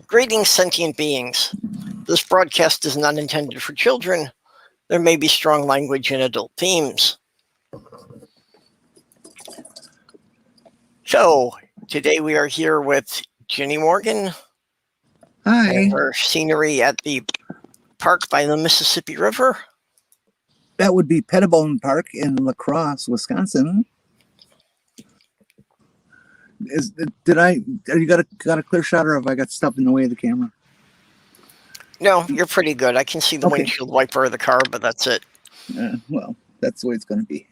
Greetings, sentient beings. This broadcast is not intended for children. There may be strong language and adult themes. So, today we are here with Jenny Morgan. Hi. And her scenery at the park by the Mississippi River. That would be Pettibone Park in La Crosse, Wisconsin. Are you got a clear shot, or have I got stuff in the way of the camera? No, you're pretty good. I can see the windshield wiper of the car, but that's it. Well, that's the way it's going to be.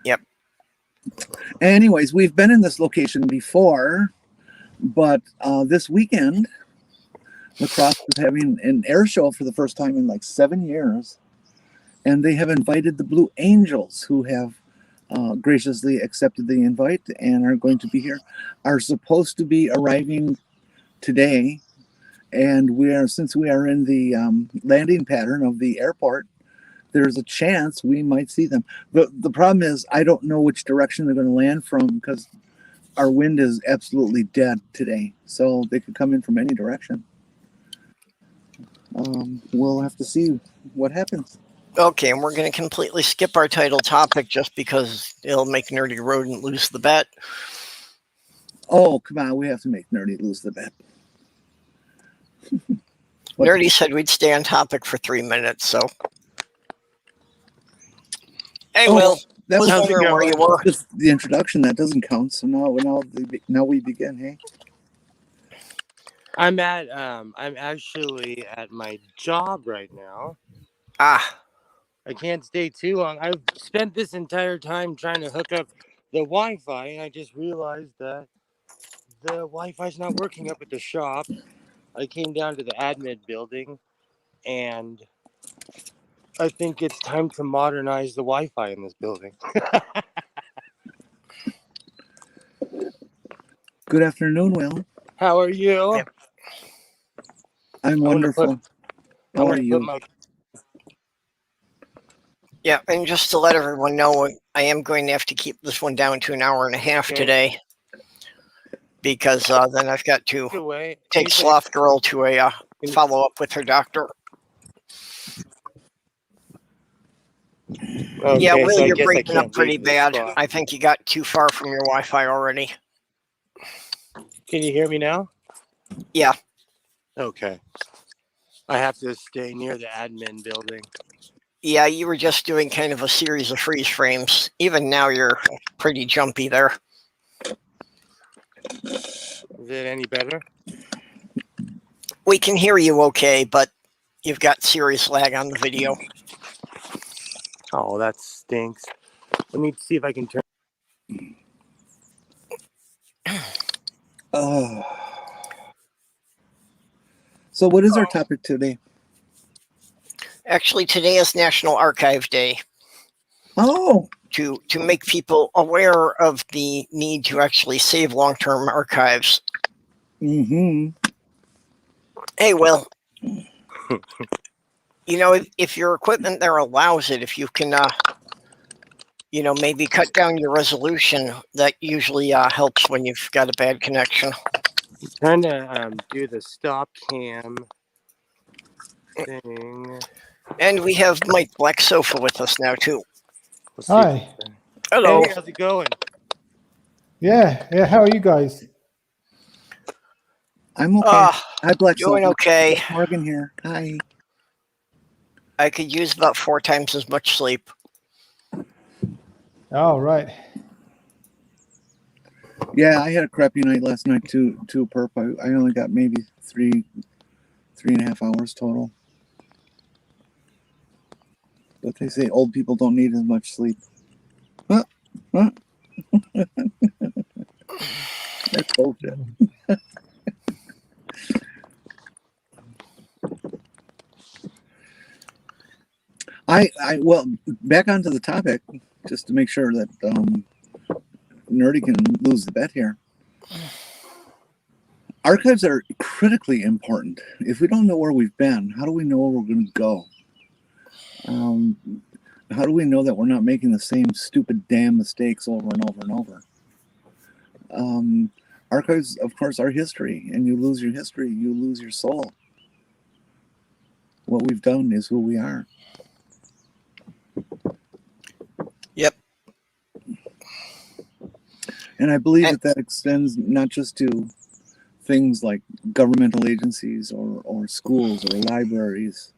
Yep. Anyways, we've been in this location before, but this weekend, La Crosse is having an air show for the first time in like 7 years, and they have invited the Blue Angels, who have graciously accepted the invite and are going to be here, are supposed to be arriving today. And since we are in the landing pattern of the airport, there's a chance we might see them. The problem is I don't know which direction they're going to land from, because our wind is absolutely dead today. So they could come in from any direction. We'll have to see what happens. Okay, and we're going to completely skip our title topic just because it'll make Nerdy Rodent lose the bet. Oh, come on. We have to make Nerdy lose the bet. Nerdy said we'd stay on topic for 3 minutes, so. Hey, Will. That was where you were. Just the introduction. That doesn't count. So now we begin, hey? I'm actually at my job right now. I can't stay too long. I've spent this entire time trying to hook up the Wi-Fi, and I just realized that the Wi-Fi's not working up at the shop. I came down to the admin building, and I think it's time to modernize the Wi-Fi in this building. Good afternoon, Will. How are you? I'm wonderful. How are you? Yeah, and just to let everyone know, I am going to have to keep this one down to an hour and a half today, because then I've got to take Slothgurl to a follow up with her doctor. Okay, yeah, Will, so you're breaking up pretty bad. I think you got too far from your Wi-Fi already. Can you hear me now? Yeah. Okay. I have to stay near the admin building. Yeah, you were just doing kind of a series of freeze frames. Even now, you're pretty jumpy there. Is it any better? We can hear you okay, but you've got serious lag on the video. Oh, that stinks. Let me see if I can turn. So what is our topic today? Actually, today is National Archive Day. Oh. To make people aware of the need to actually save long-term archives. Mm-hmm. Hey, Will. If your equipment there allows it, if you can, maybe cut down your resolution, that usually helps when you've got a bad connection. I'm trying to do the stop cam thing. And we have Mike Black Sofa with us now, too. Hi. Hello. Hey, how's it going? Yeah. How are you guys? I'm okay. Hi, Black Doing Sofa. okay. Morgan here. Hi. I could use about 4 times as much sleep. Oh, right. Yeah, I had a crappy night last night too, Perp. I only got maybe three and a half hours total. But they say old people don't need as much sleep. Huh? That's bullshit. Well, back onto the topic, just to make sure that Nerdy can lose the bet here. Archives are critically important. If we don't know where we've been, how do we know where we're going to go? How do we know that we're not making the same stupid damn mistakes over and over and over? archives, of course, are history, and you lose your history, you lose your soul. What we've done is who we are. Yep. And I believe that extends not just to things like governmental agencies or schools or libraries,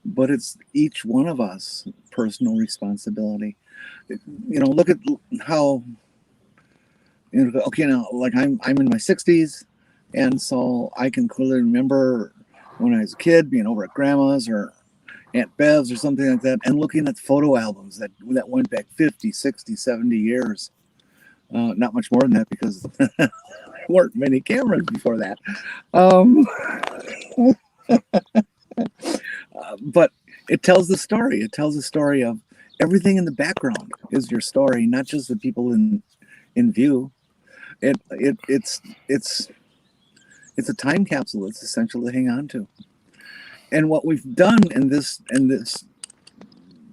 but it's each one of us personal responsibility. Look at how, okay, now, like I'm in my 60s, and so I can clearly remember when I was a kid being over at grandma's or Aunt Bev's or something like that, and looking at photo albums that went back 50, 60, 70 years. Not much more than that, because there weren't many cameras before that. But it tells the story. It tells the story of everything in the background is your story, not just the people in view. It's a time capsule. It's essential to hang on to. And what we've done in this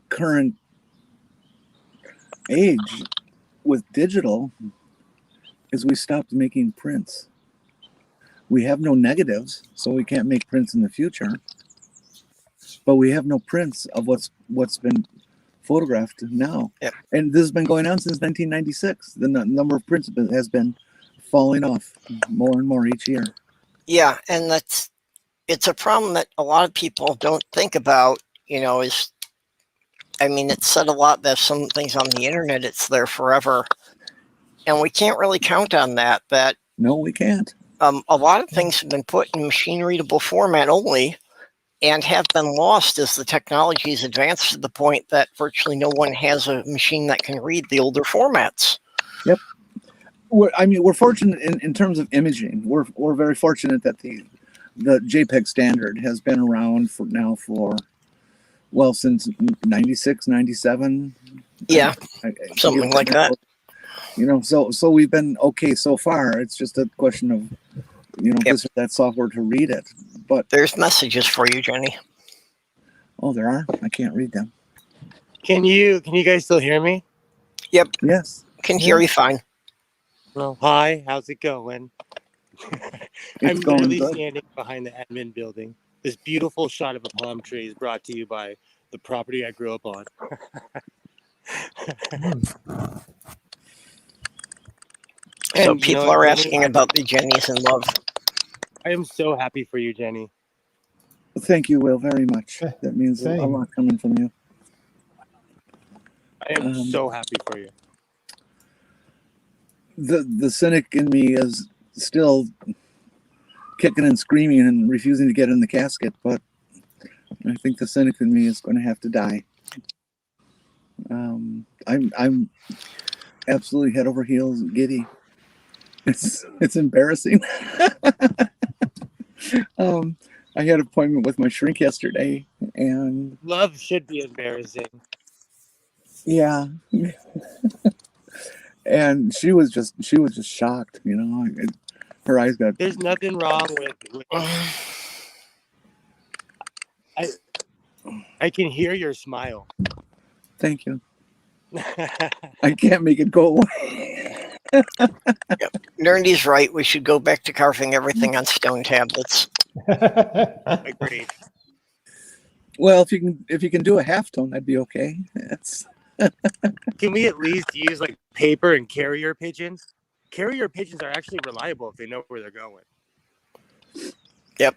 current age with digital is we stopped making prints. We have no negatives, so we can't make prints in the future. But we have no prints of what's been photographed now. Yep. And this has been going on since 1996. The number of prints has been falling off more and more each year. Yeah, and it's a problem that a lot of people don't think about, it's said a lot that some things on the internet, it's there forever. And we can't really count on that. No, we can't. A lot of things have been put in machine readable format only and have been lost as the technology has advanced to the point that virtually no one has a machine that can read the older formats. Yep. We're fortunate in terms of imaging. We're very fortunate that the JPEG standard has been around since 96, 97. Yeah, something like that. So we've been okay so far. It's just a question of, this or that software to read it. But there's messages for you, Jenny. Oh, there are? I can't read them. Can you guys still hear me? Yep. Yes. Can hear you fine. Well, hi, how's it going? I'm literally standing behind the admin building. This beautiful shot of a palm tree is brought to you by the property I grew up on. So people are asking about the Jenny's in love. I am so happy for you, Jenny. Thank you, Will, very much. That means a lot coming from you. I am so happy for you. The cynic in me is still kicking and screaming and refusing to get in the casket, but I think the cynic in me is going to have to die. I'm absolutely head over heels giddy. It's embarrassing. I had an appointment with my shrink yesterday, and love should be embarrassing. Yeah. And she was just shocked, her eyes got. There's nothing wrong with I can hear your smile. Thank you. I can't make it go away. Yep. Nerndy's right. We should go back to carving everything on stone tablets. Agreed. Well, if you can do a halftone, that'd be okay. Can we at least use like paper and carrier pigeons? Carrier pigeons are actually reliable if they know where they're going. Yep.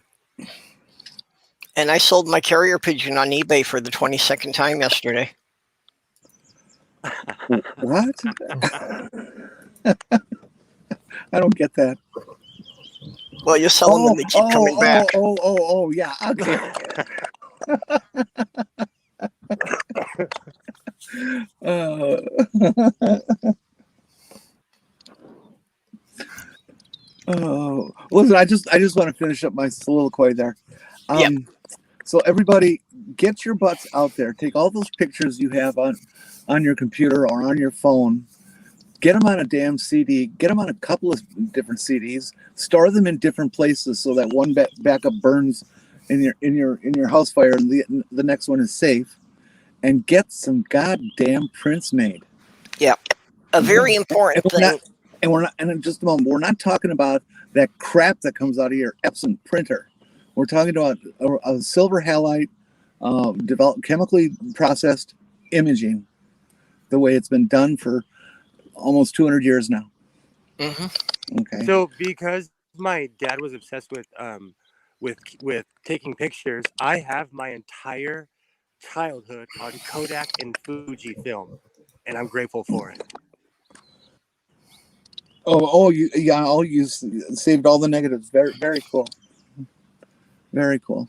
And I sold my carrier pigeon on eBay for the 22nd time yesterday. What? I don't get that. Well, you sell them and they keep coming back. Oh, yeah. Okay. Listen, I just want to finish up my soliloquy there. Yep. So everybody, get your butts out there. Take all those pictures you have on your computer or on your phone. Get them on a damn CD. Get them on a couple of different CDs. Store them in different places so that one backup burns in your house fire and the next one is safe. And get some goddamn prints made. Yeah. A very important thing. And we're not, and in just a moment, we're not talking about that crap that comes out of your Epson printer. We're talking about a silver halide, developed, chemically processed imaging, the way it's been done for almost 200 years now. Mm-hmm. Okay. So because my dad was obsessed with taking pictures, I have my entire childhood on Kodak and Fuji film, and I'm grateful for it. You saved all the negatives. Very, very cool. Very cool.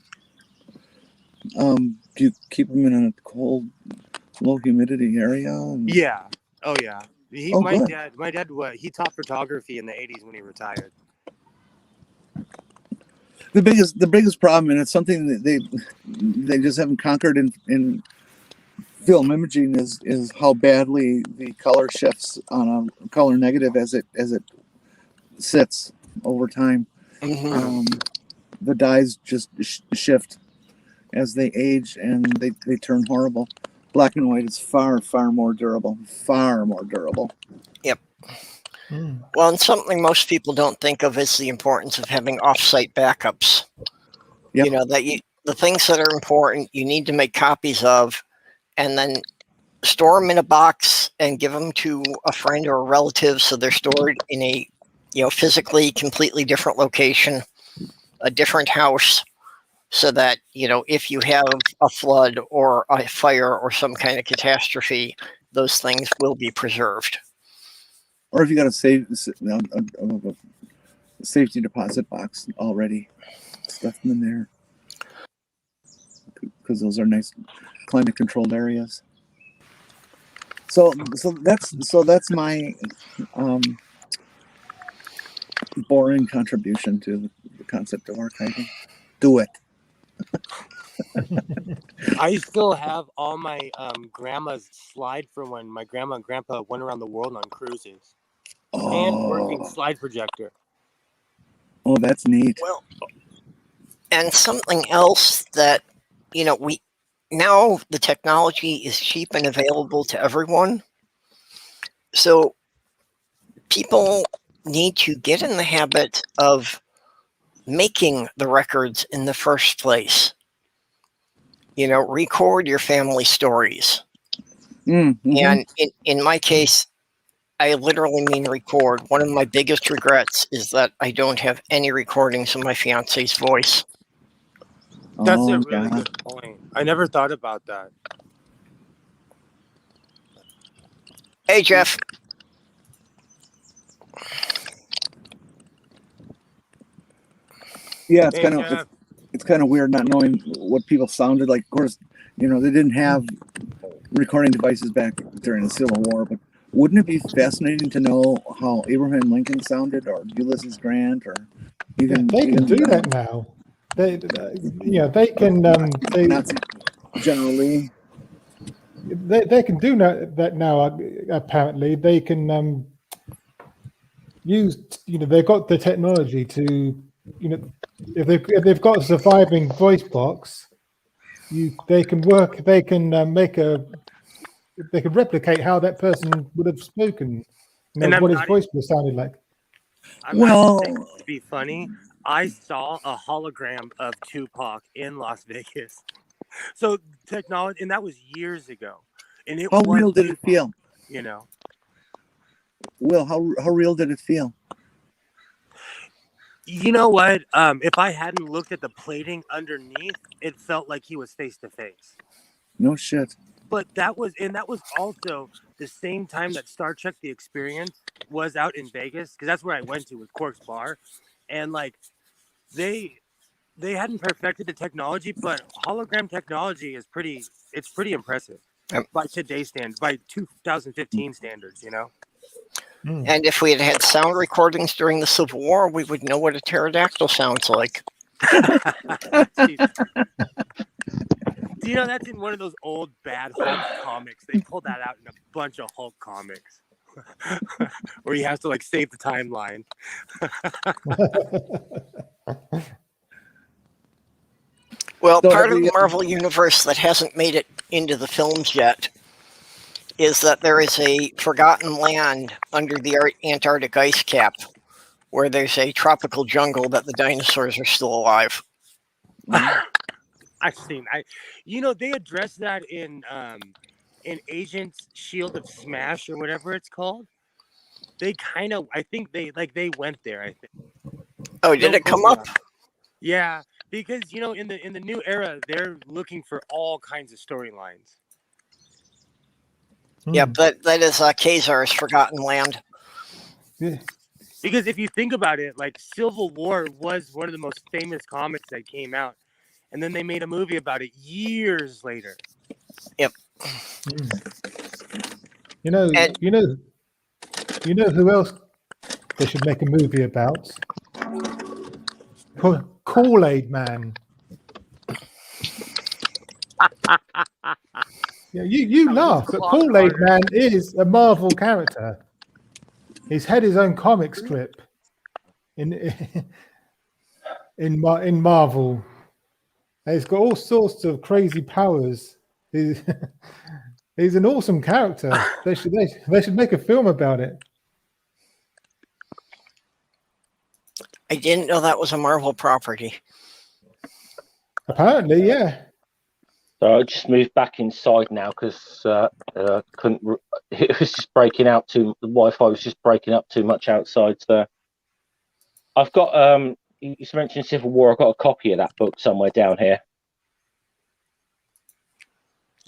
Do you keep them in a cold, low humidity area? Yeah. Oh yeah. Good. My dad, he taught photography in the 80s when he retired. The biggest problem, and it's something that they just haven't conquered in film imaging, is how badly the color shifts on a color negative as it sits over time. Mm-hmm. The dyes just shift as they age, and they turn horrible. Black and white is far more durable. Far more durable. Yep. Well, and something most people don't think of is the importance of having off-site backups. Yep. You know, the things that are important, you need to make copies of, and then store them in a box and give them to a friend or a relative, so they're stored in a, physically completely different location, a different house, so that, if you have a flood or a fire or some kind of catastrophe, those things will be preserved. Or if you got a safety deposit box already, stuff them in there, because those are nice climate controlled areas. So that's my boring contribution to the concept of archiving. Do it. I still have all my grandma's slide from when my grandma and grandpa went around the world on cruises. And working slide projector. Oh, that's neat. Well, and something else that, now the technology is cheap and available to everyone. So people need to get in the habit of making the records in the first place. Record your family stories. Mm-hmm. And in my case, I literally mean record. One of my biggest regrets is that I don't have any recordings of my fiance's voice. That's a really good point. I never thought about that. Hey, Jeff. Yeah, it's kind of weird not knowing what people sounded like. Of course, they didn't have recording devices back during the Civil War, but wouldn't it be fascinating to know how Abraham Lincoln sounded, or Ulysses Grant, or even they can do that now. They can. Nazi General Lee. They can do that now. Apparently, they can use. They've got the technology to. If they've got a surviving voice box, they can work. They can They can replicate how that person would have spoken. What his voice would have sounded like. I'm not saying to be funny. I saw a hologram of Tupac in Las Vegas. So technology, and that was years ago. And how real did it feel? Will, how real did it feel? You know what? If I hadn't looked at the plating underneath, it felt like he was face to face. No shit. But that was also the same time that Star Trek: The Experience was out in Vegas, because that's where I went to with Quark's Bar, and they hadn't perfected the technology, but hologram technology is pretty impressive by today's standards, by 2015 standards, And if we had had sound recordings during the Civil War, we would know what a pterodactyl sounds like. That's in one of those old bad Hulk comics. They pulled that out in a bunch of Hulk comics where he has to save the timeline. Well, part of the Marvel universe that hasn't made it into the films yet is that there is a forgotten land under the Antarctic ice cap where there's a tropical jungle that the dinosaurs are still alive. I've seen. They addressed that in Agents Shield of Smash or whatever it's called. They kind of, I think they went there. I think. Oh, did it come up? Yeah, because in the new era, they're looking for all kinds of storylines. Yeah, but that is Khazar's Forgotten Land. Yeah. Because if you think about it, like Civil War was one of the most famous comics that came out, and then they made a movie about it years later. Yep. You know who else they should make a movie about? Kool-Aid Man. Yeah, you laugh, but Kool-Aid Man is a Marvel character. He's had his own comic strip in Marvel. And he's got all sorts of crazy powers. He's an awesome character. They should make a film about it. I didn't know that was a Marvel property. Apparently, yeah. So I just moved back inside now because couldn't. It was just breaking out too. The Wi-Fi was just breaking up too much outside. So I've got. You mentioned Civil War. I've got a copy of that book somewhere down here.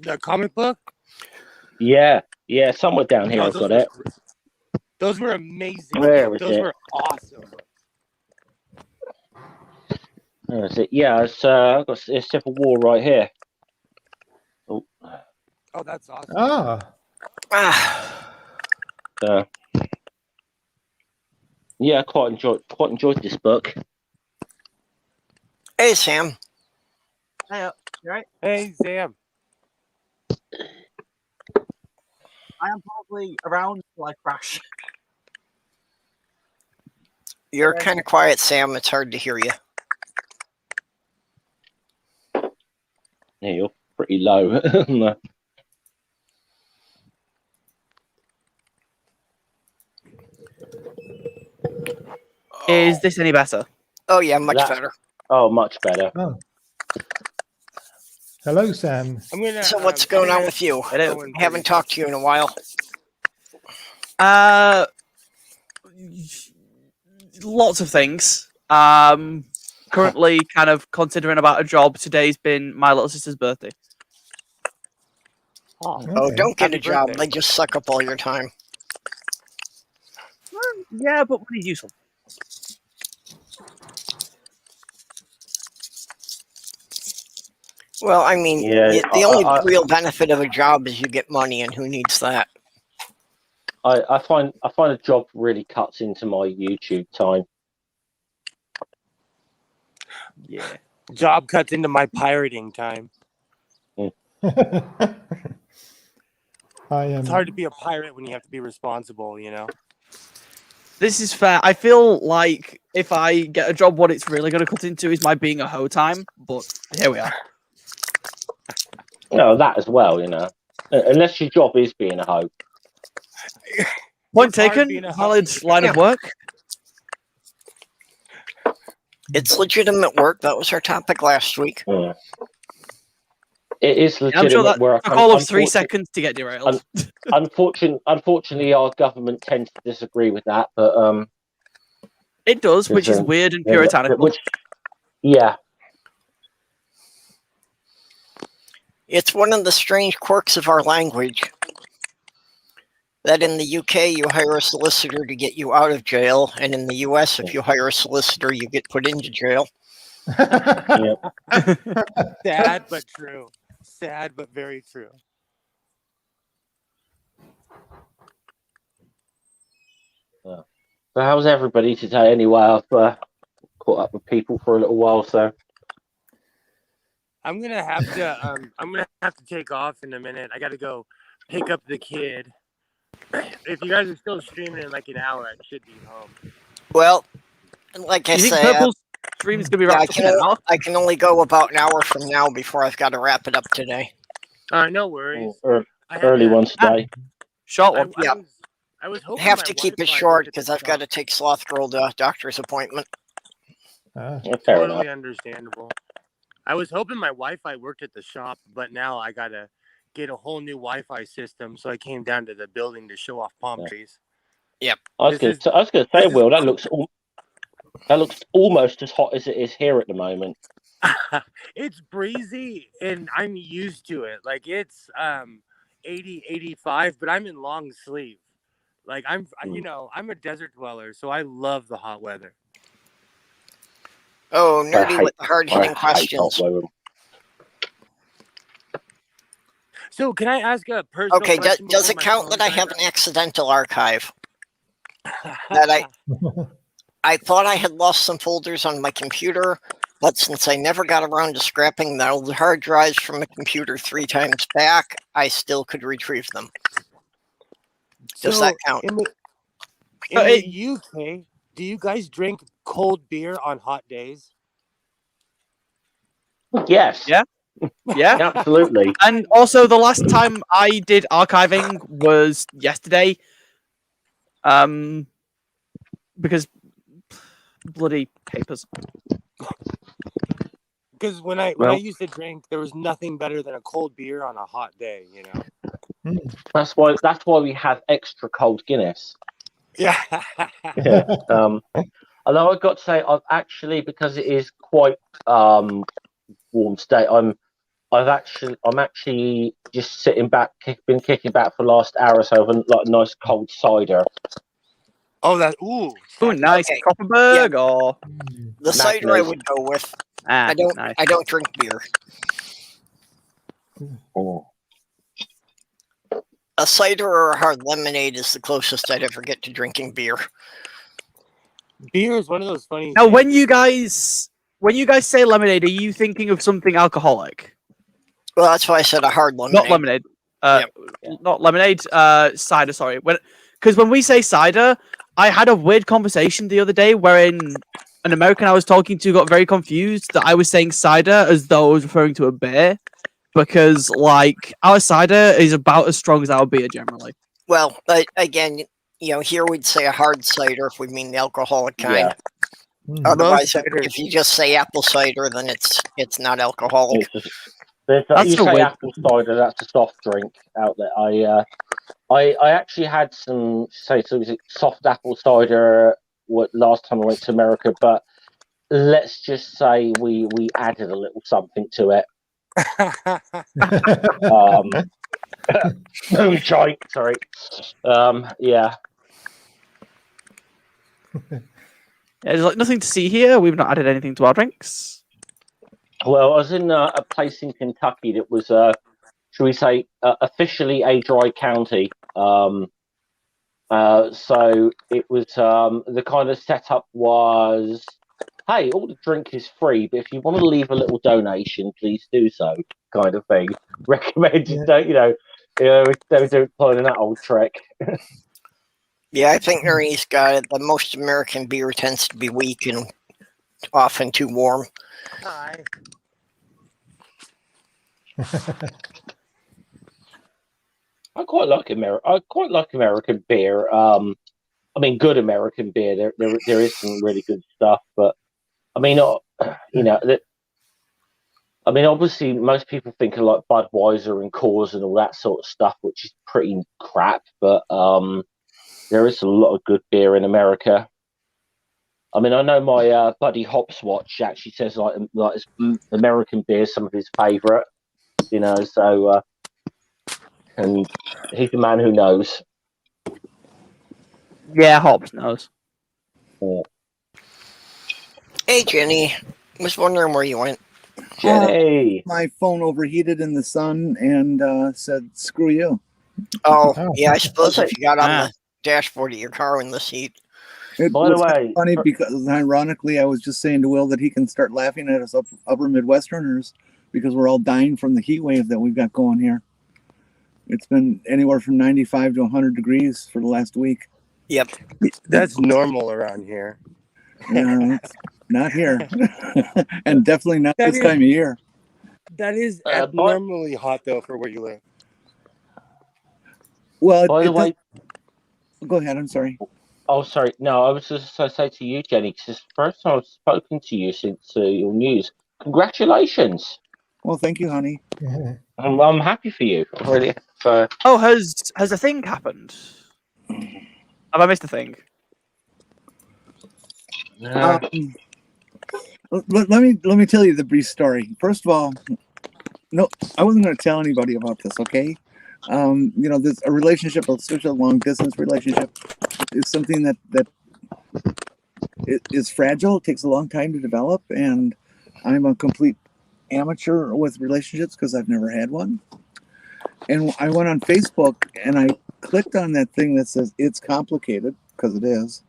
The comic book? Yeah, somewhere down here. I've got it. Those were amazing. Where is those it? Were awesome. Where is it? Yeah, I've got Civil War right here. Oh, that's awesome. Yeah, I quite enjoyed this book. Hey, Sam. Hey, you right? Hey, Sam. I am probably around till I crash. You're kind of quiet, Sam. It's hard to hear you. Yeah, you're pretty low. Is this any better? Oh, yeah, much better. Oh, much better. Oh. Hello, Sam. So what's going on with you? I haven't talked to you in a while. Lots of things. Currently kind of considering about a job. Today's been my little sister's birthday. Oh, don't get a job. They just suck up all your time. Yeah, but money's useful. Well, I mean, Yeah, the only real benefit of a job is you get money, and who needs that? I find a job really cuts into my YouTube time. Yeah. Job cuts into my pirating time. It's hard to be a pirate when you have to be responsible, you know? This is fair. I feel like if I get a job, what it's really going to cut into is my being a hoe time. But here we are. No, that as well, you know. Unless your job is being a hoe. Point taken. Valid line of work. It's legitimate work. That was our topic last week. Yeah. It is legitimate I'm sure that work. took all of 3 seconds to get derailed. Unfortunately, our government tends to disagree with that, but it does, which is weird and puritanical. Yeah. It's one of the strange quirks of our language that in the UK you hire a solicitor to get you out of jail, and in the US, if you hire a solicitor, you get put into jail. Sad but true. Sad but very true. So how's everybody today? Anyway, I've caught up with people for a little while, so I'm gonna have to take off in a minute. I gotta go pick up the kid. If you guys are still streaming in like an hour, I should be home. Well, like I say, stream is gonna be wrapped up in an hour? I can only go about an hour from now before I've got to wrap it up today. All right, no worries. early one today. Short one. Yeah. I was hoping Have my to keep it Wi-Fi short worked at the because I've got to shop. take Slothgurl to a doctor's appointment. Fair Totally enough. understandable. I was hoping my Wi-Fi worked at the shop, but now I gotta get a whole new Wi-Fi system, so I came down to the building to show off palm trees. Yep. I was going to say, Will, that looks almost as hot as it is here at the moment. It's breezy, and I'm used to it. Like it's 80, 85, but I'm in long sleeve. Like I'm a desert dweller, so I love the hot weather. Oh, nerdy with the hard-hitting I hate hot questions. weather. So can I ask a personal Okay, question? does before it my count phone that I have dies an accidental archive? That I thought I had lost some folders on my computer, but since I never got around to scrapping the old hard drives from a computer 3 times back, I still could retrieve them. Does that count? In the UK, do you guys drink cold beer on hot days? Yes. Yeah. Yeah. Absolutely. And also, the last time I did archiving was yesterday. Because bloody papers. Because when I used to drink, there was nothing better than a cold beer on a hot day. You know. That's why we have extra cold Guinness. Yeah. Yeah. Although I've got to say, I've actually, because it is quite warm today, I'm actually just sitting back, been kicking back for the last hour or so, and like a nice cold cider. Oh, Nice. Okay. Koppenberg or the cider I would go with. I don't drink beer. Oh. A cider or a hard lemonade is the closest I'd ever get to drinking beer. Beer is one of those funny Now, things. when you guys say lemonade, are you thinking of something alcoholic? Well, that's why I said a hard lemonade. Not lemonade. Not lemonade. Cider. Sorry. Because when we say cider, I had a weird conversation the other day wherein an American I was talking to got very confused that I was saying cider as though I was referring to a beer, because like our cider is about as strong as our beer generally. Well, again, here we'd say a hard cider if we mean the alcoholic kind. Yeah. Otherwise, if you just say apple cider, then it's not alcoholic. You say apple cider, that's a soft drink out there. I actually had some soft apple cider last time I went to America, but let's just say we added a little something to it. Moonshine, sorry. Yeah. There's like nothing to see here. We've not added anything to our drinks. Well, I was in a place in Kentucky that was, should we say, officially a dry county. So it was the kind of setup was, hey, all the drink is free, but if you want to leave a little donation, please do so, kind of thing. Recommended, don't pulling that old trick. Yeah, I think Nerdy's got it. The most American beer tends to be weak and often too warm. Hi. I quite like American beer. I mean, good American beer. There is some really good stuff, but I mean, obviously, most people think of like Budweiser and Coors and all that sort of stuff, which is pretty crap. But there is a lot of good beer in America. I mean, I know my buddy Hopswatch actually says like American beer is some of his favourite. So and he's the man who knows. Yeah, Hobbs knows. Yeah. Hey, Jenny. Was wondering where you went. Jenny. My phone overheated in the sun and said, "Screw you." Oh, yeah. I suppose if you got on the dashboard of your car in the seat. It By the was way, funny because ironically, I was just saying to Will that he can start laughing at us upper Midwesterners because we're all dying from the heat wave that we've got going here. It's been anywhere from 95 to 100 degrees for the last week. Yep. That's normal around here. It's not here. And definitely not this time of year. That is abnormally hot, though, for where you live. Well, By the way, go ahead. I'm sorry. oh, sorry. No, I was just going to say to you, Jenny, because it's the first time I've spoken to you since your news. Congratulations. Well, thank you, honey. I'm happy for you. Really. Oh, has a thing happened? Have I missed a thing? Let me tell you the brief story. First of all, no, I wasn't going to tell anybody about this. Okay, this a relationship, especially a long distance relationship, is something that is fragile. It takes a long time to develop, and I'm a complete amateur with relationships because I've never had one. And I went on Facebook and I clicked on that thing that says it's complicated, because it is.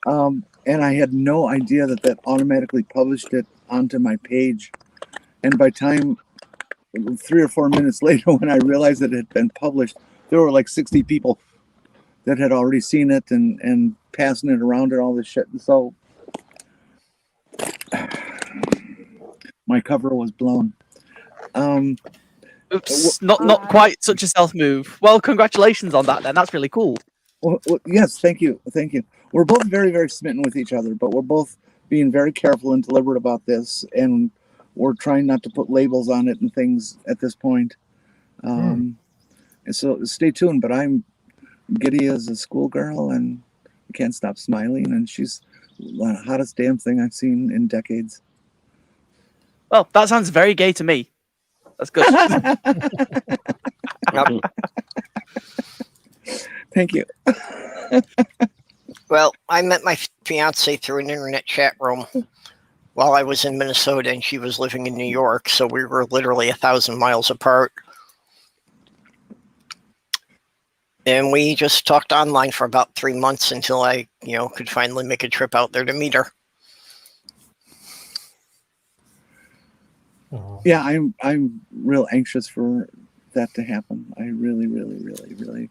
And I had no idea that automatically published it onto my page. And by time 3 or 4 minutes later, when I realized that it had been published, there were like 60 people that had already seen it and passing it around and all this shit. And so my cover was blown. Oops, not quite such a stealth move. Well, congratulations on that then. That's really cool. Well, yes, thank you. We're both very, very smitten with each other, but we're both being very careful and deliberate about this, and we're trying not to put labels on it and things at this point. And so stay tuned, but I'm giddy as a schoolgirl and can't stop smiling, and she's the hottest damn thing I've seen in decades. Well, that sounds very gay to me. That's good. Thank you. Well, I met my fiance through an internet chat room while I was in Minnesota, and she was living in New York, so we were literally 1,000 miles apart. And we just talked online for about 3 months until I, could finally make a trip out there to meet her. Yeah, I'm real anxious for that to happen. I really, really, really, really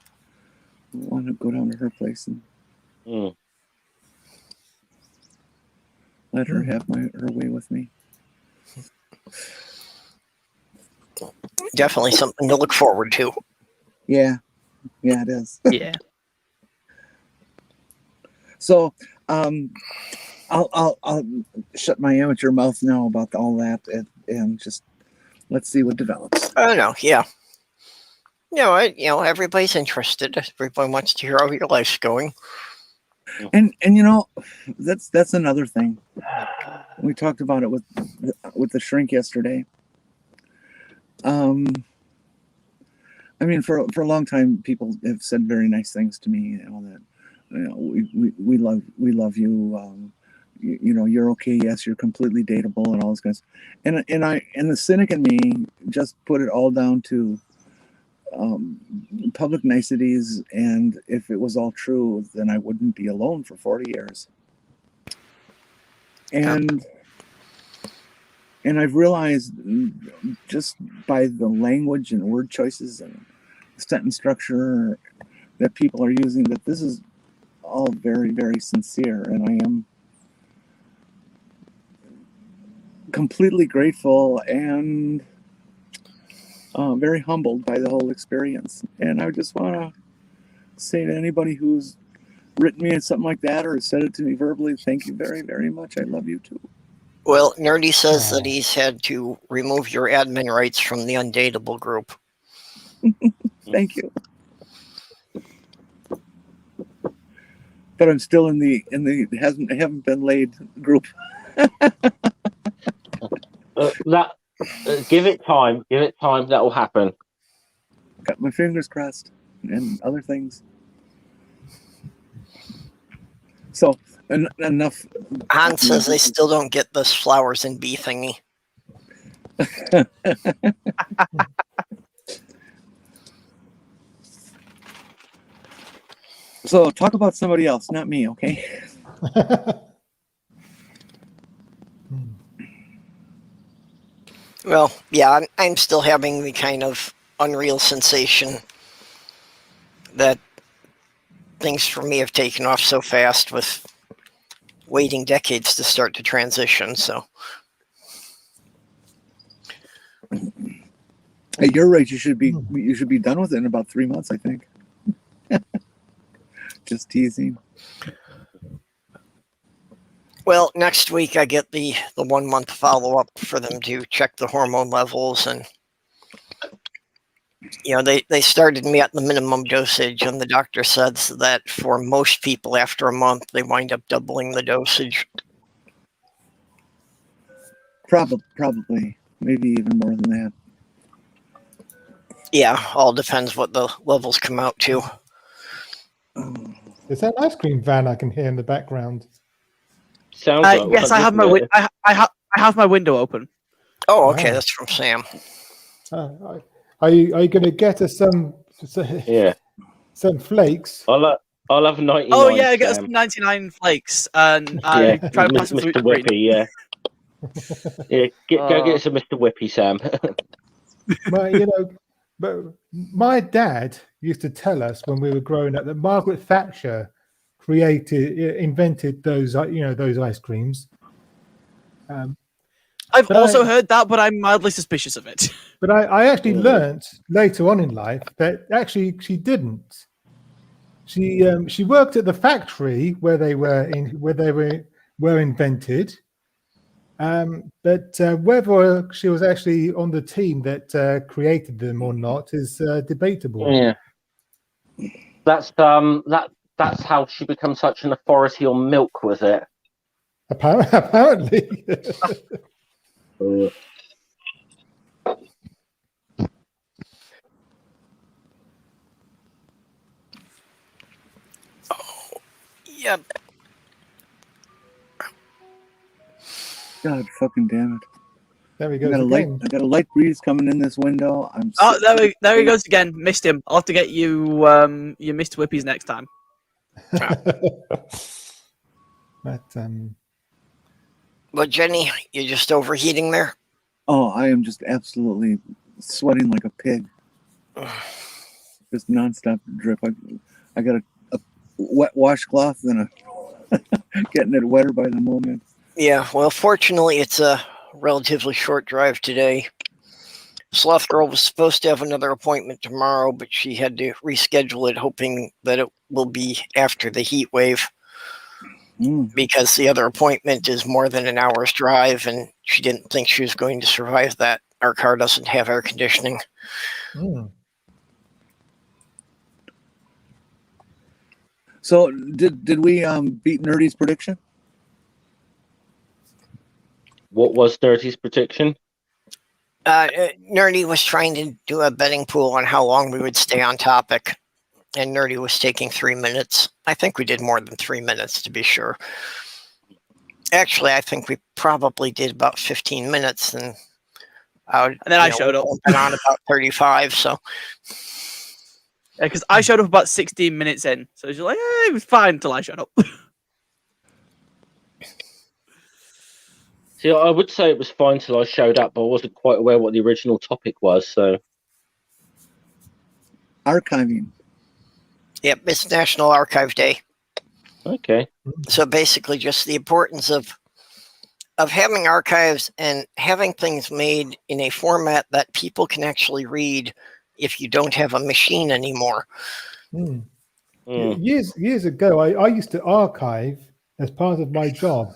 want to go down to her place and let her have her way with me. Definitely something to look forward to. Yeah, it is. Yeah. So, I'll shut my amateur mouth now about all that and just let's see what develops. Oh no, yeah. Everybody's interested. Everybody wants to hear how your life's going. And that's another thing. We talked about it with the shrink yesterday. I mean, for a long time, people have said very nice things to me. We love you. You're okay. Yes, you're completely dateable and all those guys. And the cynic in me just put it all down to public niceties, and if it was all true, then I wouldn't be alone for 40 years. And I've realized just by the language and word choices and sentence structure that people are using that this is all very, very sincere, and I am completely grateful and very humbled by the whole experience. And I just want to say to anybody who's written me something like that or said it to me verbally, thank you very, very much. I love you too. Well, Nerdy says that he's had to remove your admin rights from the Undateable group. Thank you. But I'm still in the haven't been laid group. Give it time. That will happen. Got my fingers crossed and other things. So enough. Hans says they still don't get this flowers and bee thingy. So talk about somebody else, not me, okay? Well, yeah, I'm still having the kind of unreal sensation that things for me have taken off so fast with waiting decades to start to transition. So At your rate, you should be done with it in about 3 months, I think. Just teasing. Well, next week I get the 1 month follow up for them to check the hormone levels, and they started me at the minimum dosage, and the doctor says that for most people after a month they wind up doubling the dosage. Probably, maybe even more than that. Yeah, all depends what the levels come out to. Is that an ice cream van I can hear in the background? Sounds like yes, I have I have my window open. Oh, okay, that's from Sam. Are you going to get us some flakes? I'll have 99. Oh yeah, I get us Sam. some 99 flakes and try to pass them through Mr. the screen. Whippy, yeah. Go get some Mr. Whippy, Sam. But my dad used to tell us when we were growing up that Margaret Thatcher invented those ice creams. I've also heard that, but I'm mildly suspicious of it. But I actually learnt later on in life that actually she didn't. She worked at the factory where they were invented. But whether she was actually on the team that created them or not is debatable. Yeah, that's how she becomes such an authority on milk, was it? Apparently. Yep. God fucking damn it. There we go. I got a light breeze coming in this window. There he goes again. Missed him. I'll have to get you your Mr. Whippies next time. But Jenny, you're just overheating there? Oh, I am just absolutely sweating like a pig. Just nonstop drip. I got a wet washcloth and getting it wetter by the moment. Yeah, well, fortunately, it's a relatively short drive today. Slothgurl was supposed to have another appointment tomorrow, but she had to reschedule it, hoping that it will be after the heat wave. Because the other appointment is more than an hour's drive, and she didn't think she was going to survive that. Our car doesn't have air conditioning. So did we beat Nerdy's prediction? What was Dirty's prediction? Nerdy was trying to do a betting pool on how long we would stay on topic, and Nerdy was taking 3 minutes. I think we did more than 3 minutes, to be sure. Actually, I think we probably did about 15 minutes, and then I showed up. And on about 35, so. Yeah, because I showed up about 16 minutes in, so she's like, it was fine until I showed up. See, I would say it was fine till I showed up, but I wasn't quite aware what the original topic was. So, archiving. Yep, it's National Archive Day. Okay. So basically, just the importance of having archives and having things made in a format that people can actually read if you don't have a machine anymore. Years ago, I used to archive as part of my job.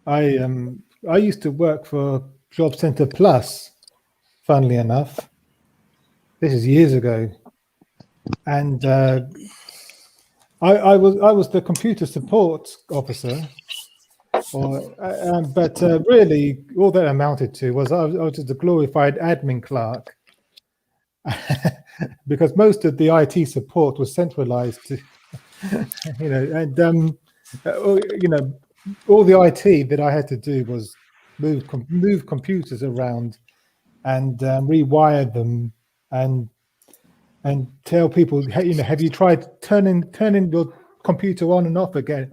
I used to work for Job Center Plus, funnily enough. This is years ago, and I was the computer support officer. But really, all that amounted to was I was just a glorified admin clerk, because most of the IT support was centralized, all the IT that I had to do was move computers around and rewire them and tell people, hey, have you tried turning your computer on and off again,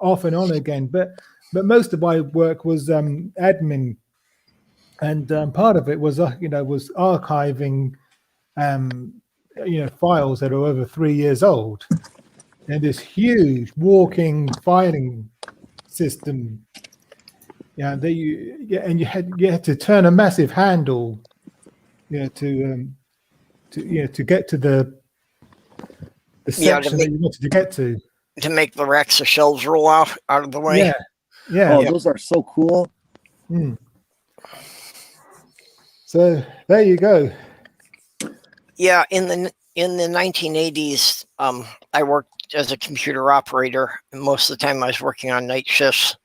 off and on again? But most of my work was admin, and part of it was was archiving files that are over 3 years old, and this huge walking filing system. And you had to turn a massive handle, to get to the section that you wanted to get to. To make the racks of shelves roll out of the way. Yeah. Oh, those are so cool. So there you go. Yeah, in the 1980s, I worked as a computer operator, and most of the time I was working on night shifts,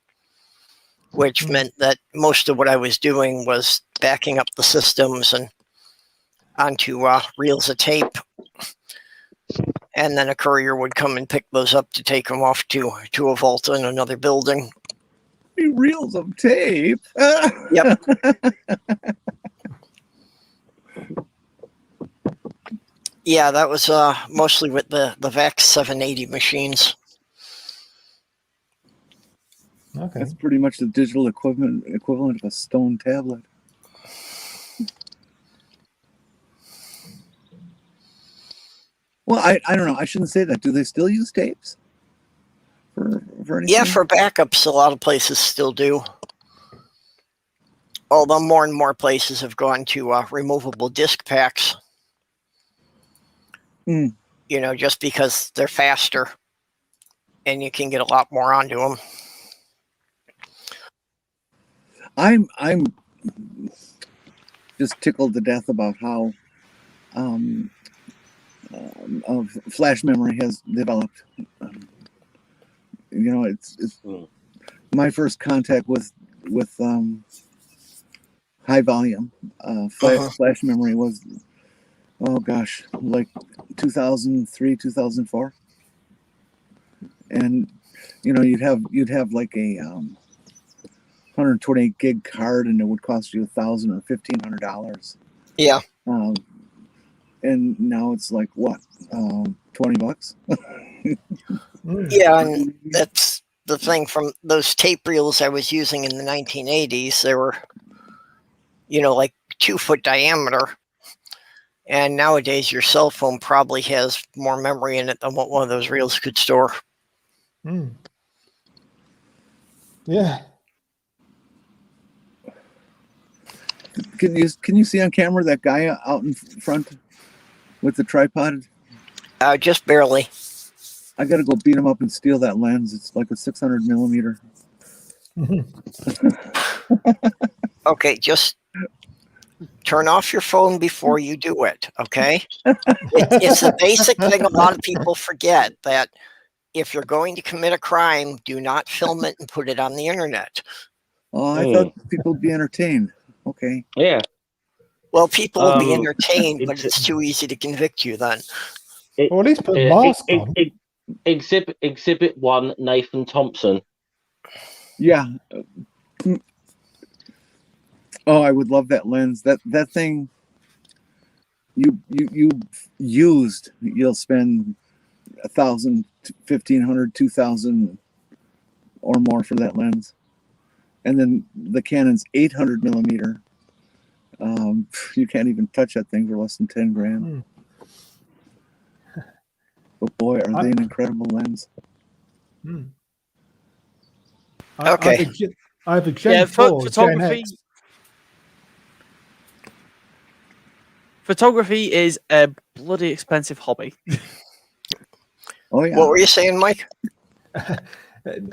which meant that most of what I was doing was backing up the systems and onto reels of tape, and then a courier would come and pick those up to take them off to a vault in another building. Reels of tape. Yep. Yeah, that was mostly with the VAX 780 machines. Okay. That's pretty much the digital equivalent of a stone tablet. Well, I don't know. I shouldn't say that. Do they still use tapes for anything? Yeah, for backups, a lot of places still do. Although more and more places have gone to removable disc packs. You know, just because they're faster and you can get a lot more onto them. I'm just tickled to death about how flash memory has developed. You know, it's my first contact with high volume flash memory was, oh gosh, like 2003, 2004. And you know, you'd have like a 128 gig card, and it would cost you $1,000 or $1,500. Yeah. And now it's like what, $20? Yeah, and that's the thing. From those tape reels I was using in the 1980s, they were, you know, like 2-foot diameter. And nowadays, your cell phone probably has more memory in it than what one of those reels could store. Yeah. Can you see on camera that guy out in front with the tripod? Just barely. I gotta go beat him up and steal that lens. It's like a 600 millimeter. Okay, just turn off your phone before you do it, okay? It's a basic thing a lot of people forget, that if you're going to commit a crime, do not film it and put it on the internet. Oh, I thought people would be entertained. Okay. Yeah. Well, people will be entertained, but it's too easy to convict you then. Or at least put a mask on. Exhibit 1, Nathan Thompson. Yeah. Oh, I would love that lens. That thing you used, you'll spend $1,000, $1,500, $2,000 or more for that lens. And then the Canon's 800 millimeter. You can't even touch that thing for less than 10 grand. But boy, are they an incredible lens. Okay. I have a Gen 4, photography. Gen X. Photography is a bloody expensive hobby. Oh yeah. What were you saying, Mike?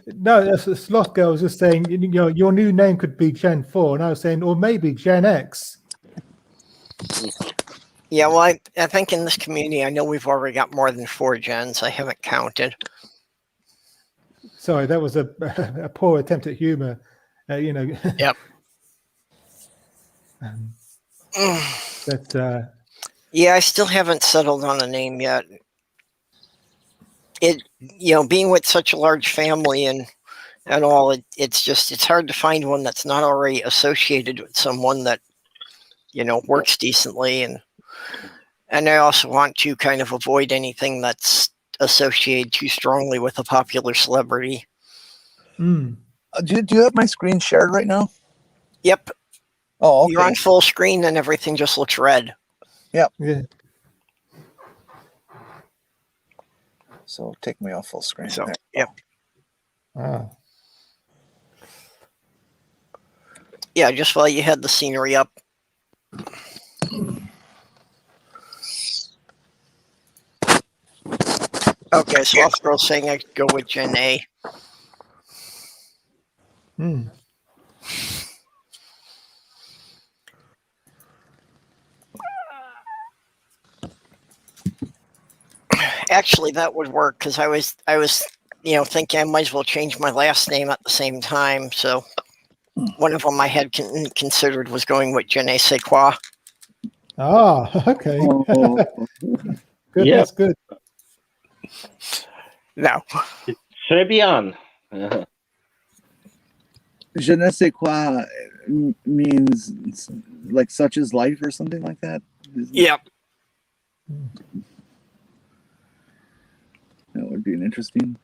No, that's Slothgurl was just saying, you know, your new name could be Gen 4, and I was saying, or maybe Gen X. Yeah, well, I think in this community, I know we've already got more than 4 gens. I haven't counted. Sorry, that was a poor attempt at humor. You know. Yep. But yeah, I still haven't settled on a name yet. It, you know, being with such a large family and all, it's hard to find one that's not already associated with someone that, you know, works decently, and I also want to kind of avoid anything that's associated too strongly with a popular celebrity. Do you have my screen shared right now? Yep. Oh, okay. You're on full screen and everything just looks red. Yep. yeah. So take me off full screen. So, there. yep. Ah. Yeah, just while you had the scenery up. Slothgurl saying I could go with Gen A. Actually, that would work because I was thinking I might as well change my last name at the same time. So one of them I had considered was going with Je ne sais quoi. Ah, okay. Oh, Good, Yep. that's good. No. Très bien. Je ne sais quoi means like such as life or something like that. Yep. That would be an interesting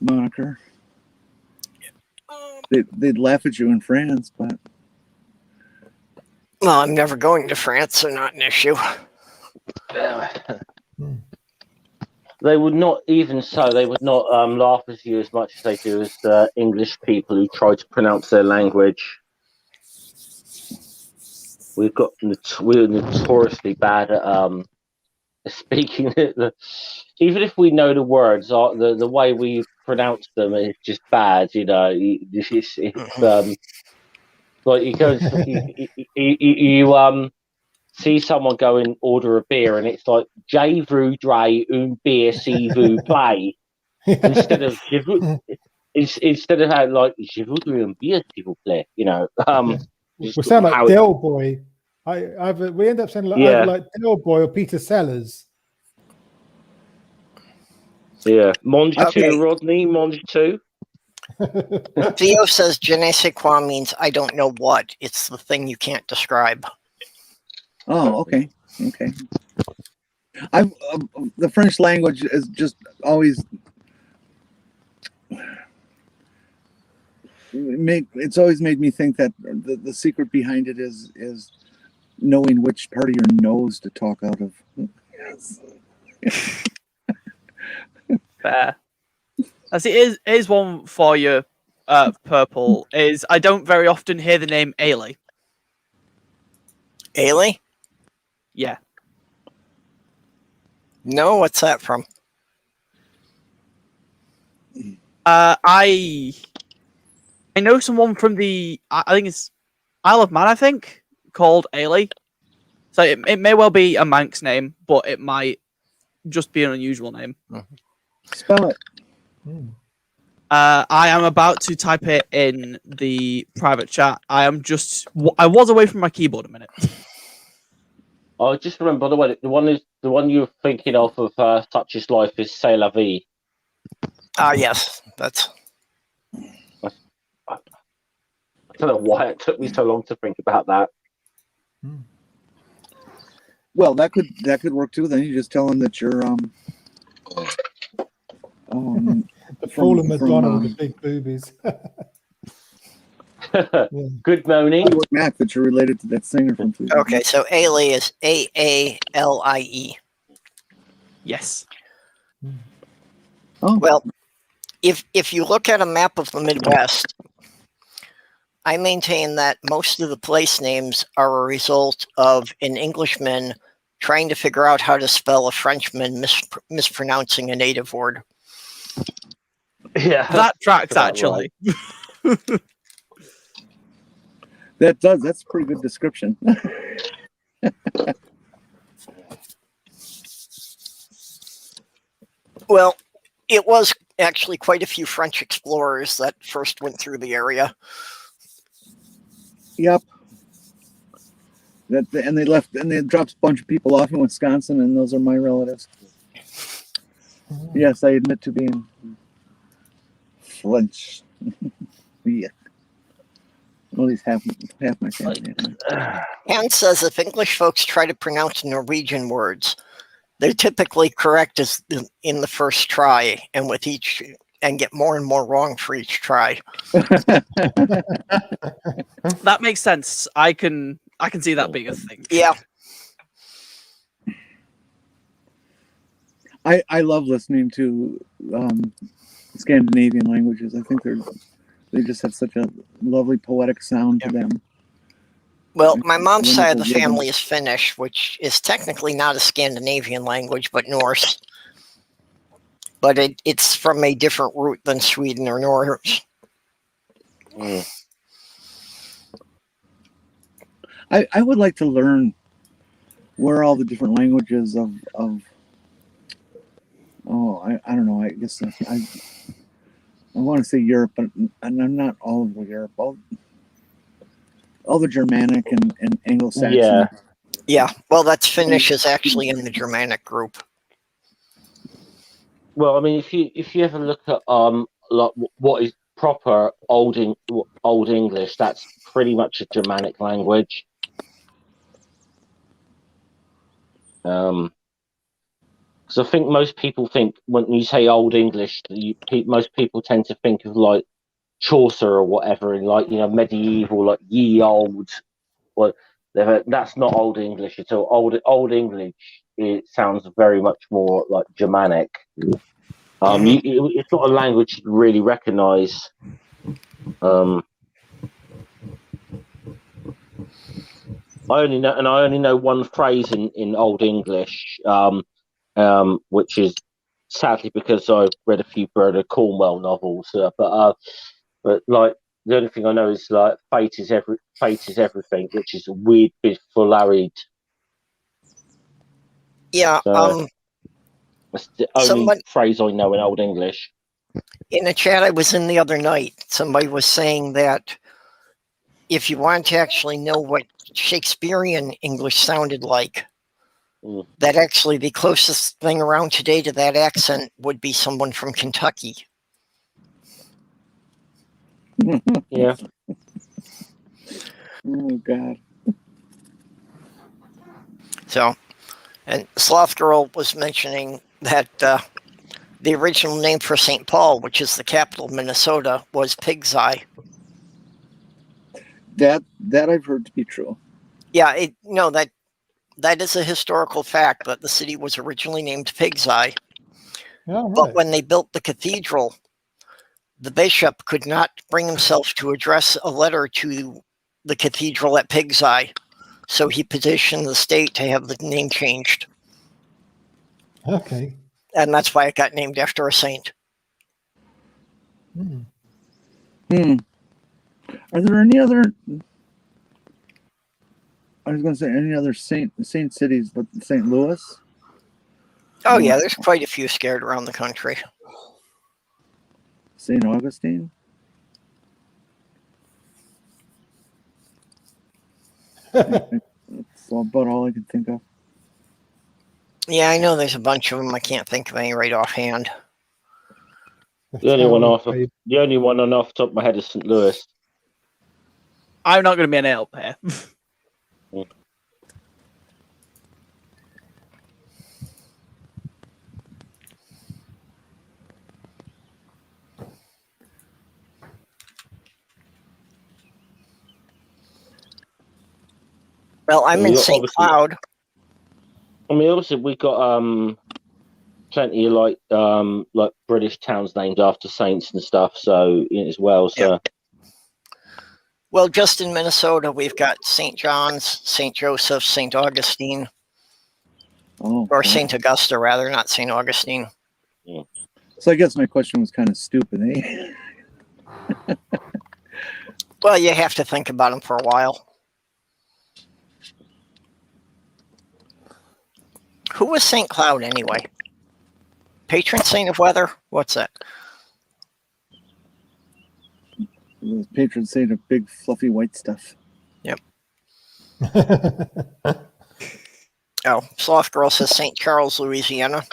moniker. They'd laugh at you in France, but Well, I'm never going to France, so not an issue. They would not, even so, they would not laugh at you as much as they do as English people who try to pronounce their language. We're notoriously bad at speaking it. Even if we know the words, the way we pronounce them is just bad. It's like you see someone go and order a beer, and it's like "Je voudrais une bière s'il vous plaît," instead of how like "Je voudrais une bière s'il vous plaît." We sound like Del Boy. We end up sounding like either like Del Boy or Peter Sellers. Yeah, Monge Okay. 2, Rodney, Monge 2. Theo says Je ne sais quoi means I don't know what. It's the thing you can't describe. oh, okay. The French language is just always it's always made me think that the secret behind it is knowing which part of your nose to talk out of. Yes. Fair. As it is one for you, Purple, is I don't very often hear the name Ailey. Ailey? Yeah. No, what's that from? I know someone from I think it's Isle of Man, I think, called Ailey. So it may well be a Manx name, but it might just be an unusual name. Spell it. I am about to type it in the private chat. I was away from my keyboard a minute. Oh, just remember, by the way, the one you're thinking of Such is Life is C'est la Vie. Yes, that's. I don't know why it took me so long to think about that. Well, that could work too. Then you just tell them that you're the fallen Madonna with the big boobies. Good morning. Mac, that you're related to that singer from Fleetwood. Okay, so Ailey is Aale. Yes. Oh. Well, if you look at a map of the Midwest, I maintain that most of the place names are a result of an Englishman trying to figure out how to spell a Frenchman mispronouncing a native word. Yeah, that tracks actually. Right. That's a pretty good description. Well, it was actually quite a few French explorers that first went through the area. Yep. And they left, and they dropped a bunch of people off in Wisconsin, and those are my relatives. Yes, I admit to being French. Yeah. At least half my family. Anne says if English folks try to pronounce Norwegian words, they're typically correct in the first try, and get more and more wrong for each try. That makes sense. I can see that being a thing. Yeah. I love listening to Scandinavian languages. I think they just have such a lovely poetic sound to them. Well, my mom's side of the family is Finnish, which is technically not a Scandinavian language, but Norse. but it's from a different root than Sweden or Norse. Mm. I would like to learn where all the different languages of I don't know. I guess I want to say Europe, but I'm not all of Europe. All the Germanic and Anglo-Saxon. Yeah. Well, that's Finnish is actually in the Germanic group. Well, I mean, if you ever look at like what is proper old English, that's pretty much a Germanic language. Because I think most people think when you say Old English, most people tend to think of like Chaucer or whatever, in like medieval, like ye old. Well, that's not Old English at all. Old English, it sounds very much more like Germanic. It's not a language you really recognise. I only know one phrase in Old English, which is sadly because I've read a few Bernard Cornwell novels. But like the only thing I know is like fate is everything, which is a weird bit for Larry. Yeah. So, that's the only phrase I know in Old English. In a chat I was in the other night, somebody was saying that if you want to actually know what Shakespearean English sounded like, that actually the closest thing around today to that accent would be someone from Kentucky. Yeah. Oh God. So, and Slothgurl was mentioning that the original name for St. Paul, which is the capital of Minnesota, was Pig's Eye. That I've heard to be true. Yeah, that is a historical fact that the city was originally named Pig's Eye. Oh, but right. when they built the cathedral, the bishop could not bring himself to address a letter to the cathedral at Pig's Eye, so he petitioned the state to have the name changed. Okay. And that's why it got named after a saint. Are there any other? I was going to say any other saint cities, but St. Louis. Oh yeah, there's quite a few scattered around the country. St. Augustine. That's about all I can think of. Yeah, I know there's a bunch of them. I can't think of any right offhand. The only one off the top of my head is St. Louis. I'm not going to be an help here. Well, I'm in St. Cloud. I mean, obviously we got plenty of like British towns named after saints and stuff. So as well. So. Yeah. Well, just in Minnesota, we've got St. John's, St. Joseph, St. Augustine. Or St. Augusta, rather, not St. Augustine. Yeah. So I guess my question was kind of stupid, eh? Well, you have to think about them for a while. Who was St. Cloud anyway? Patron saint of weather? What's that? The patron saint of big fluffy white stuff. Yep. Oh, Slothgurl says St. Charles, Louisiana.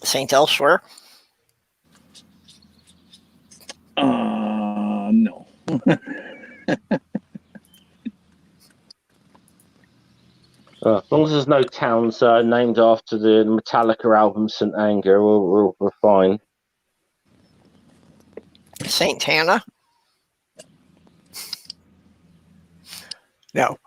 St. Elsewhere? No. As long as there's no towns named after the Metallica album St. Anger, we're fine. St. Hannah? No.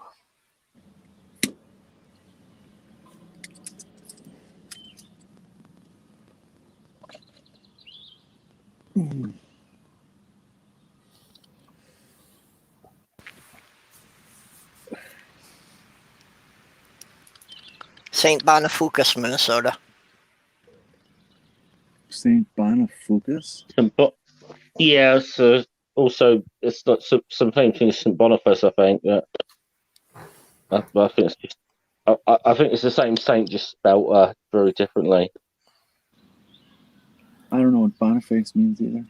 St. Boniface, Minnesota. St. Boniface? Yeah, so also it's not some same thing as St. Boniface, I think. Yeah. I think it's just I think it's the same saint, just spelled very differently. I don't know what Boniface means either.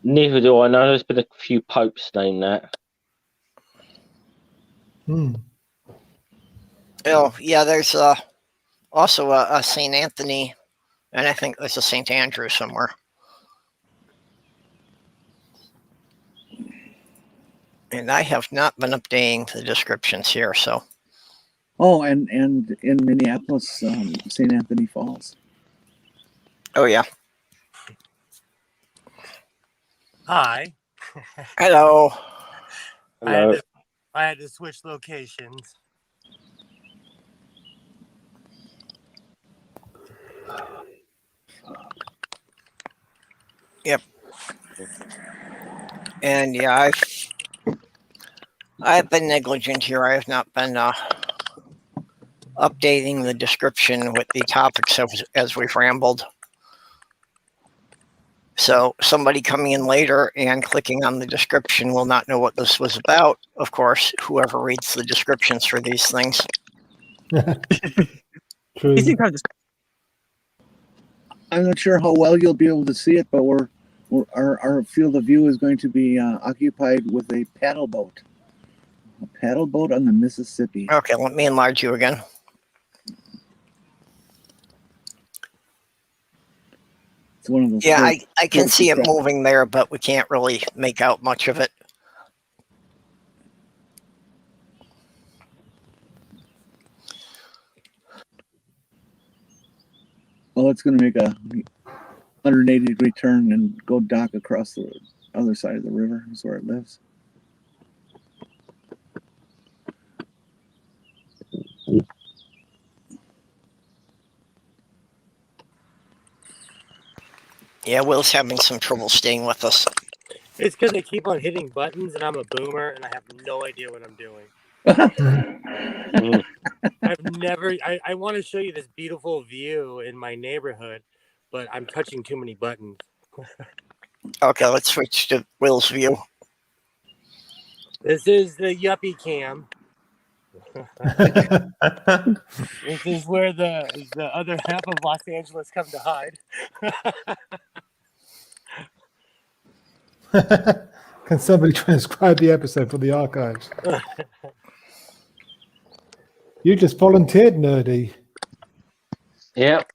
Neither do I know. There's been a few popes named that. Oh, yeah, there's also a St. Anthony, and I think there's a St. Andrew somewhere. And I have not been updating the descriptions here, so. Oh, and in Minneapolis, St. Anthony Falls. Oh, yeah. Hi. Hello. Hello. I had to switch locations. Yep. And yeah, I've been negligent here. I have not been updating the description with the topics as we've rambled. So somebody coming in later and clicking on the description will not know what this was about. Of course, whoever reads the descriptions for these things. True. I'm not sure how well you'll be able to see it, but our field of view is going to be occupied with a paddle boat. A paddle boat on the Mississippi. Okay, let me enlarge you again. It's one of those. Yeah, I can see it moving there, but we can't really make out much of it. Well, it's going to make a 180-degree turn and go dock across the other side of the river. Is where it lives. Yeah, Will's having some trouble staying with us. It's because I keep on hitting buttons, and I'm a boomer, and I have no idea what I'm doing. I want to show you this beautiful view in my neighborhood, but I'm touching too many buttons. Okay, let's switch to Will's view. This is the yuppie cam. This is where the other half of Los Angeles come to hide. Can somebody transcribe the episode for the archives? You just volunteered, Nerdy. Yep.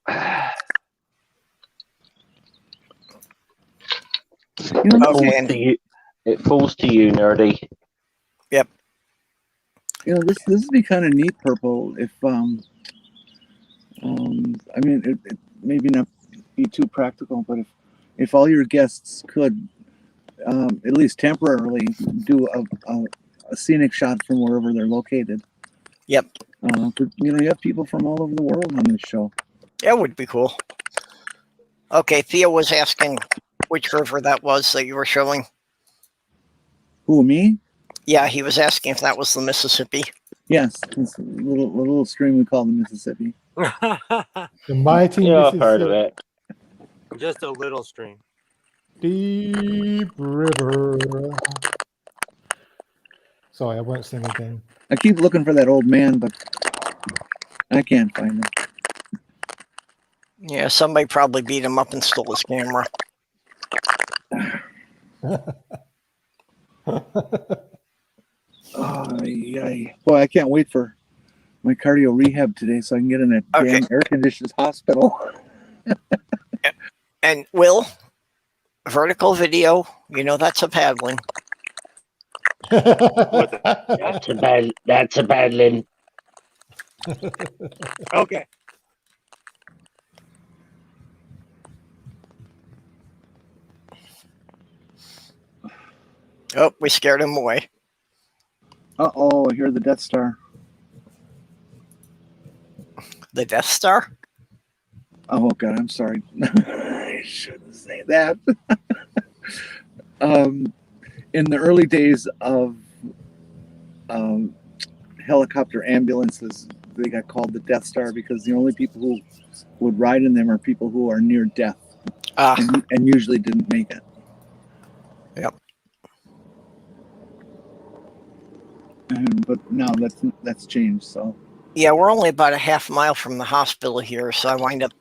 Okay. It falls to you, Nerdy. Yep. You know, this would be kind of neat, Purple, if I mean, it maybe not be too practical, but if all your guests could at least temporarily do a scenic shot from wherever they're located. Yep. You know, you have people from all over the world on this show. That would be cool. Okay, Theo was asking which river that was that you were showing. Who, me? Yeah, he was asking if that was the Mississippi. Yes, it's a little stream we call the Mississippi. The mighty Yeah, I've Mississippi. heard of it. Just a little stream. Deep river. Sorry, I won't sing again. I keep looking for that old man, but I can't find him. Yeah, somebody probably beat him up and stole his camera. Boy, I can't wait for my cardio rehab today so I can get in that damn air-conditioned hospital. And Will, vertical video, you know that's a paddling. That's a paddling. Okay. Oh, we scared him away. Uh-oh, I hear the Death Star. The Death Star? Oh, God, I'm sorry. I shouldn't say that. In the early days of helicopter ambulances, they got called the Death Star because the only people who would ride in them are people who are near death and usually didn't make it. Yep. But now that's changed. So yeah, we're only about a half mile from the hospital here, so I wind up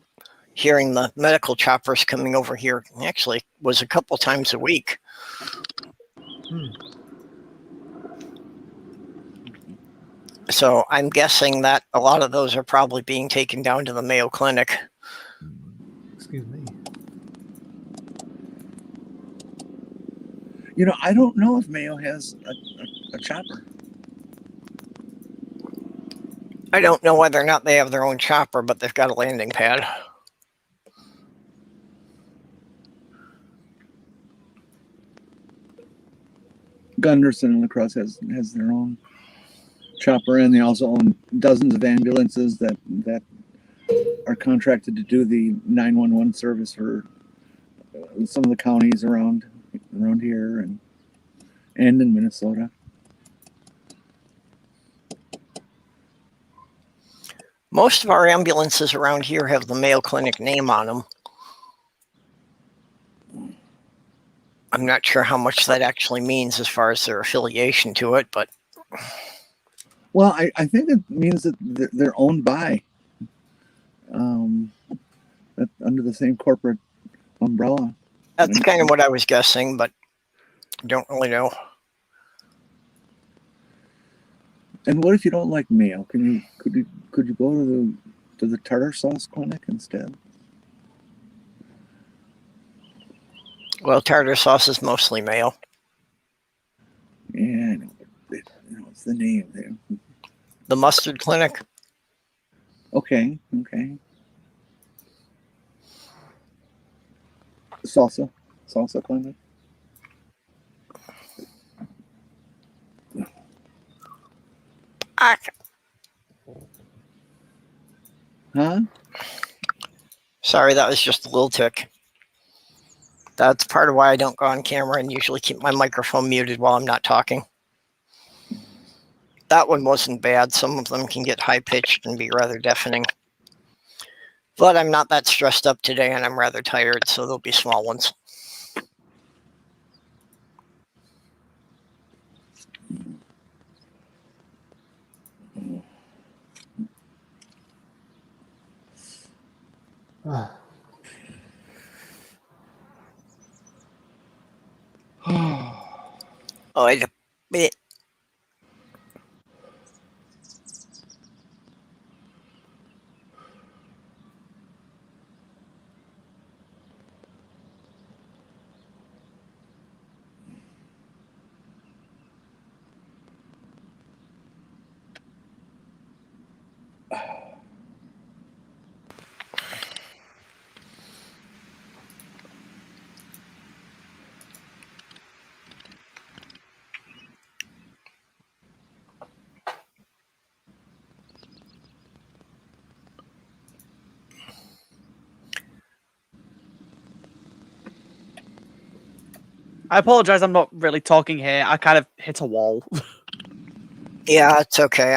hearing the medical choppers coming over here. Actually, was a couple times a week. So I'm guessing that a lot of those are probably being taken down to the Mayo Clinic. Excuse me. you know, I don't know if Mayo has a chopper. I don't know whether or not they have their own chopper, but they've got a landing pad. Gunderson and La Crosse has their own chopper, and they also own dozens of ambulances that are contracted to do the 911 service for some of the counties around here and in Minnesota. Most of our ambulances around here have the Mayo Clinic name on them. I'm not sure how much that actually means as far as their affiliation to it, but... Well, I think it means that they're owned by under the same corporate umbrella. That's kind of what I was guessing, but I don't really know. And what if you don't like Mayo? Could you go to the tartar sauce clinic instead? Well, tartar sauce is mostly Mayo. Yeah, I know. What's the name there? The mustard clinic. Okay. Salsa clinic. Huh? Sorry, that was just a little tick. That's part of why I don't go on camera and usually keep my microphone muted while I'm not talking. That one wasn't bad. Some of them can get high-pitched and be rather deafening. But I'm not that stressed up today, and I'm rather tired, so there'll be small ones. Oh, wait a minute. I apologize. I'm not really talking here. I kind of hit a wall. Yeah, it's okay.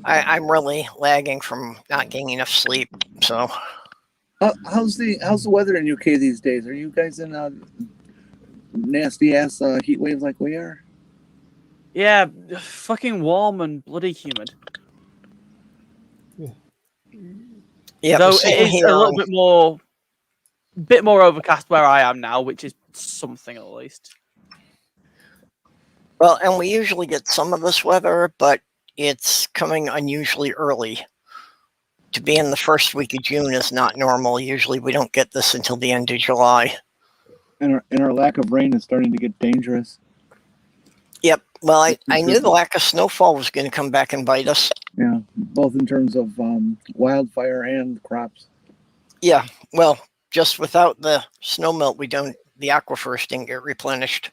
I'm really lagging from not getting enough sleep. So, How's the weather in UK these days? Are you guys in a nasty ass heat wave like we are? Yeah, fucking warm and bloody humid. yeah, Though it is a little bit more overcast where I am now, which is something at least. Well, and we usually get some of this weather, but it's coming unusually early. To be in the first week of June is not normal. Usually we don't get this until the end of July. And our lack of rain is starting to get dangerous. Yep. Well, I knew the lack of snowfall was going to come back and bite us. Yeah, both in terms of wildfire and crops. Yeah. Well, just without the snow melt, the aquifers didn't get replenished.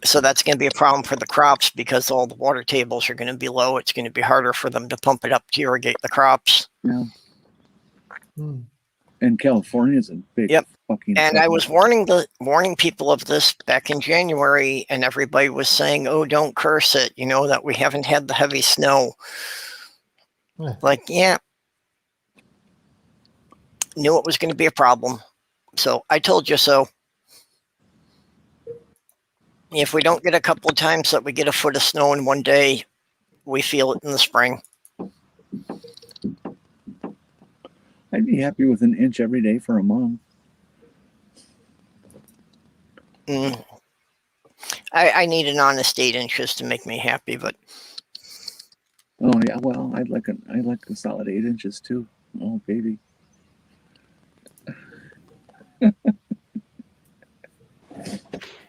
So that's going to be a problem for the crops because all the water tables are going to be low. It's going to be harder for them to pump it up to irrigate the crops. Yeah. And California's a big fucking. And I was warning people of this back in January, and everybody was saying, "Oh, don't curse it," that we haven't had the heavy snow. Like, yeah, knew it was going to be a problem. So I told you so. If we don't get a couple of times that we get a foot of snow in one day, we feel it in the spring. I'd be happy with an inch every day for a month. I need an honest 8 inches to make me happy, but. Oh yeah, well, I like a solid 8 inches too. Oh baby.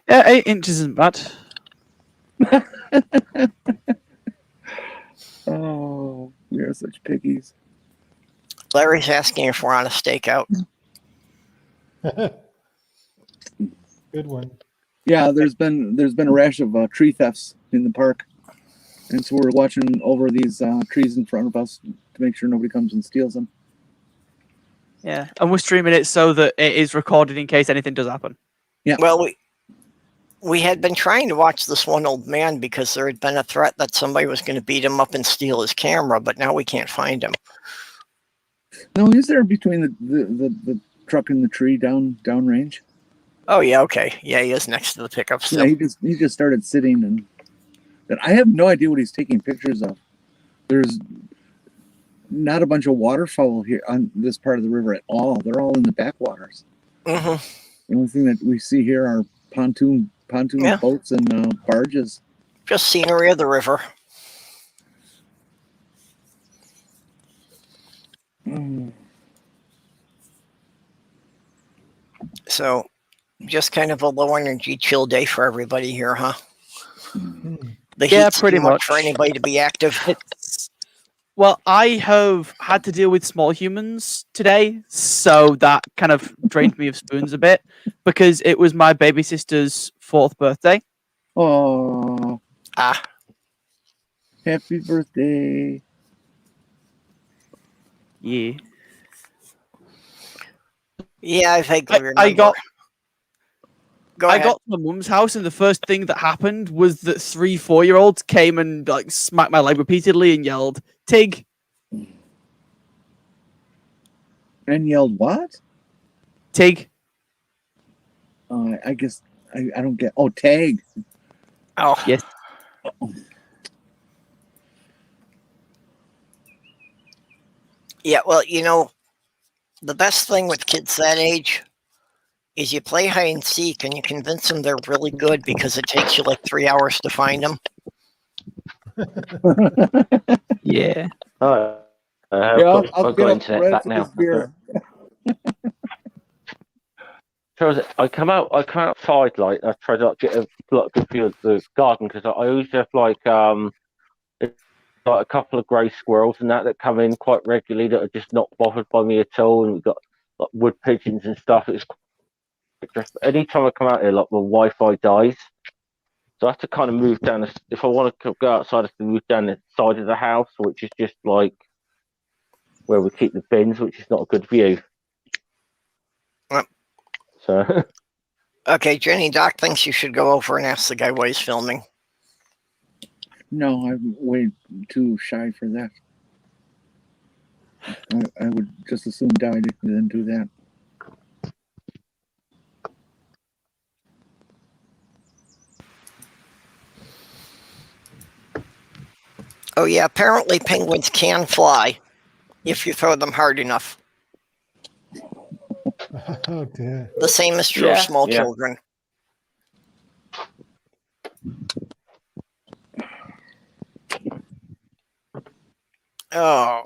Yeah, 8 inches isn't bad. Oh, we are such piggies. Larry's asking if we're on a stakeout. Good one. Yeah, there's been a rash of tree thefts in the park, and so we're watching over these trees in front of us to make sure nobody comes and steals them. Yeah, and we're streaming it so that it is recorded in case anything does happen. Yeah. Well, we had been trying to watch this one old man because there had been a threat that somebody was going to beat him up and steal his camera, but now we can't find him. No, is there between the truck and the tree downrange? Oh yeah, okay, yeah, he is next to the pickup still. Yeah, he just started sitting, and I have no idea what he's taking pictures of. There's not a bunch of waterfowl here on this part of the river at all. They're all in the backwaters. Mm-hmm. The only thing that we see here are pontoon boats and barges. Just scenery of the river. So, just kind of a low energy, chill day for everybody here, huh? The heat's pretty too much much for anybody to be active. Well, I have had to deal with small humans today, so that kind of drained me of spoons a bit because it was my baby sister's 4th birthday. Oh, happy birthday! Yeah. Yeah, I vaguely remember. I got ahead. to my mum's house, and the first thing that happened was that 3 4-year-olds came and like smacked my leg repeatedly and yelled, "Tig!" And yelled what? Tig. I guess I don't get. Oh, tag. Oh yes. Yeah, well, the best thing with kids that age is you play hide and seek and you convince them they're really good because it takes you like 3 hours to find them. Yeah. I've got internet back now. I come outside, like I try to get a good view of the garden because I always have like a couple of grey squirrels and that come in quite regularly that are just not bothered by me at all, and we've got like wood pigeons and stuff. It's just anytime I come out here, like the Wi-Fi dies, so I have to kind of move down. If I want to go outside, I have to move down the side of the house, which is just like where we keep the bins, which is not a good view. So. Okay, Jenny, Doc thinks you should go over and ask the guy why he's filming. No, I'm way too shy for that. I would just as soon die than do that. Oh yeah, apparently penguins can fly if you throw them hard enough. Oh dear. The same is true of small children. Oh.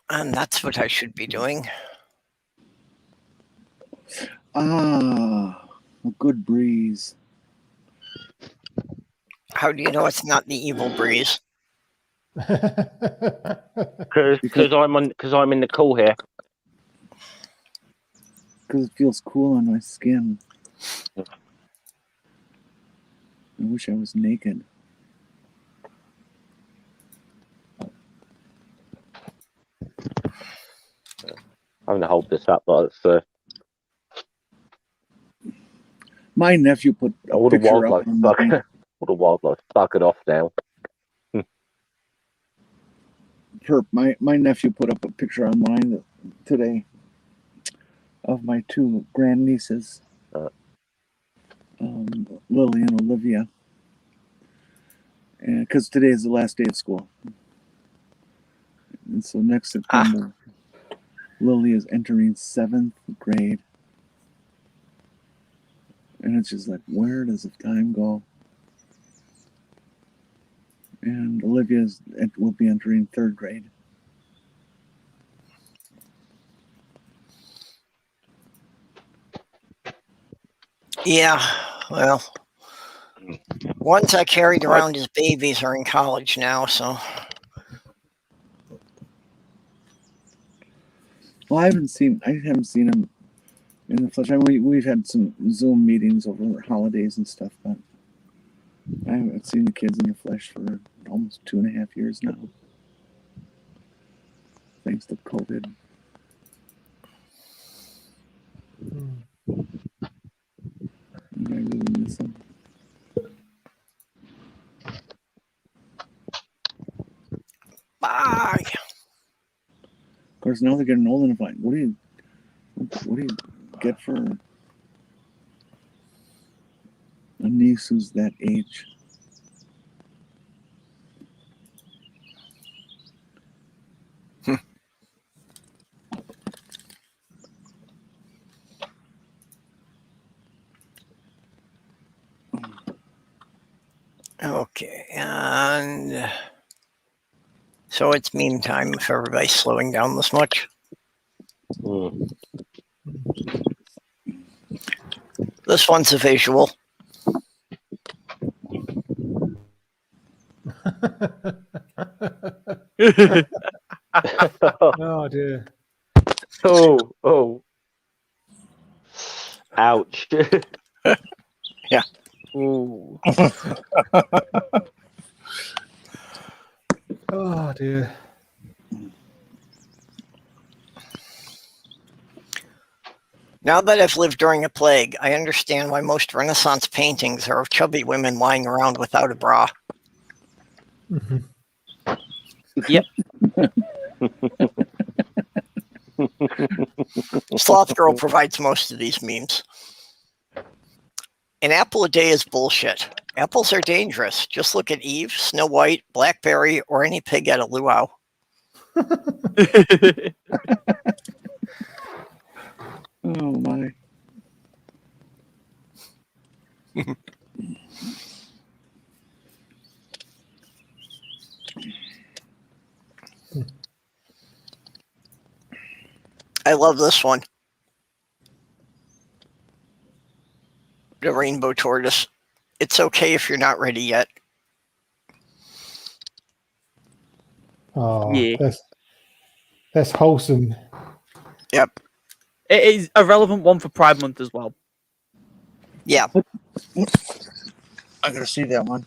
And that's what I should be doing. A good breeze. How do you know it's not the evil breeze? Because I'm in the cool here. Because it feels cool on my skin. I wish I was naked. having to hold this up, but it's My nephew put a all the picture up. wildlife On all the wildlife buggered off now. my nephew put up a picture online today of my two grandnieces, Lily and Olivia, and because today is the last day of school, and so next September, Lily is entering 7th grade, and it's just like, where does the time go? And Olivia will be entering 3rd grade. Yeah, well, ones I carried around as babies are in college now, so. Well, I haven't seen him in the flesh. I mean, we've had some Zoom meetings over holidays and stuff, but I haven't seen the kids in the flesh for almost 2.5 years now, thanks to COVID. I really miss them. Bye. Of course, now they're getting old enough. Like, what do you get for a niece who's that age? Okay, and so it's meme time if everybody's slowing down this much. This one's a visual. Oh dear. Oh. Ouch. Yeah. Ooh. Oh dear. Now that I've lived during a plague, I understand why most Renaissance paintings are of chubby women lying around without a bra. Yep. Slothgurl provides most of these memes. An apple a day is bullshit. Apples are dangerous. Just look at Eve, Snow White, Blackberry, or any pig at a luau. Oh my. I love this one. The rainbow tortoise. It's okay if you're not ready yet. Oh, Yeah. that's wholesome. Yep. It is a relevant one for Pride Month as well. Yeah. I gotta see that one.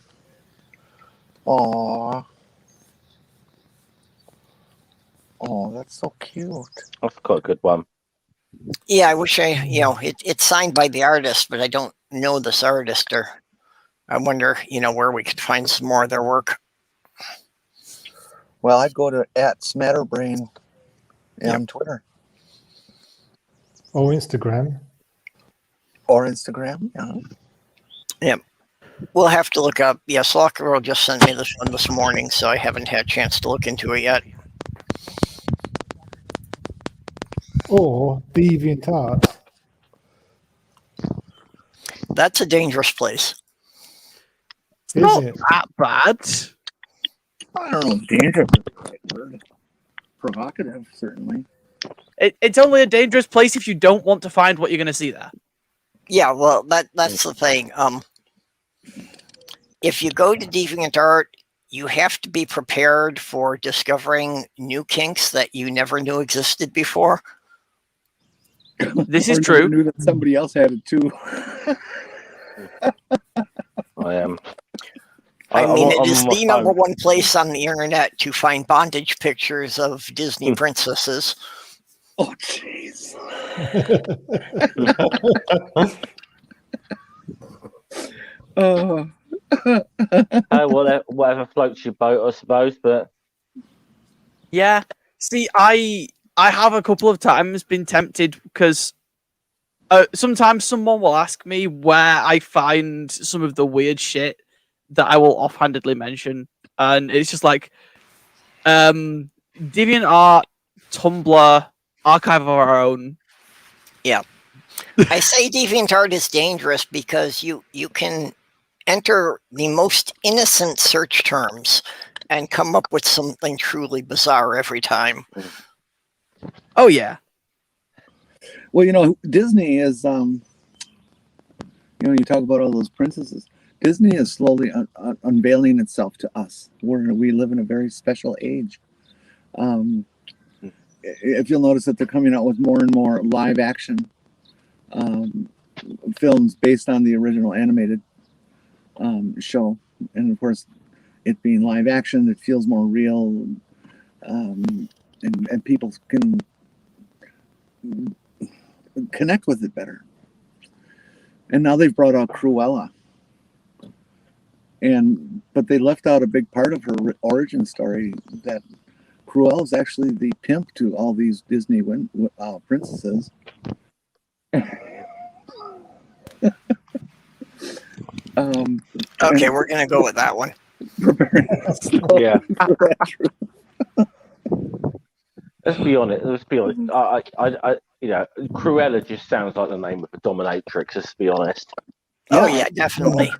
Aww. Oh, that's so cute. That's quite a good one. Yeah, I wish it's signed by the artist, but I don't know this artist, or I wonder, where we could find some more of their work. Well, I'd go to @Smatterbrain on Twitter. Or Instagram. Or Instagram, yeah. Yep. We'll have to look up. Yeah, Slothgurl just sent me this one this morning, so I haven't had a chance to look into it yet. Or DeviantArt. That's a dangerous place. Is Not it? that bad. I don't know, dangerous. Provocative, certainly. It's only a dangerous place if you don't want to find what you're going to see there. Yeah, well, that's the thing. If you go to DeviantArt, you have to be prepared for discovering new kinks that you never knew existed before. This is Or true. never knew that somebody else had it too. I am. I mean, it is on my the number phone. one place on the internet to find bondage pictures of Disney princesses. Oh, jeez. Oh. Whatever floats your boat, I suppose. But Yeah. See, I have a couple of times been tempted because sometimes someone will ask me where I find some of the weird shit that I will offhandedly mention, and it's just like, DeviantArt, Tumblr, Archive of Our Own. Yeah. I say DeviantArt is dangerous because you can enter the most innocent search terms and come up with something truly bizarre every time. Oh yeah. Well, Disney is you talk about all those princesses. Disney is slowly unveiling itself to us. We live in a very special age. If you'll notice that they're coming out with more and more live action films based on the original animated show, and of course, it being live action, it feels more real, and people can connect with it better. And now they've brought out Cruella, but they left out a big part of her origin story, that Cruella is actually the pimp to all these Disney princesses. Okay, we're gonna go with that one. yeah. Let's be honest. Cruella just sounds like the name of a dominatrix. Let's be honest. Oh yeah, definitely.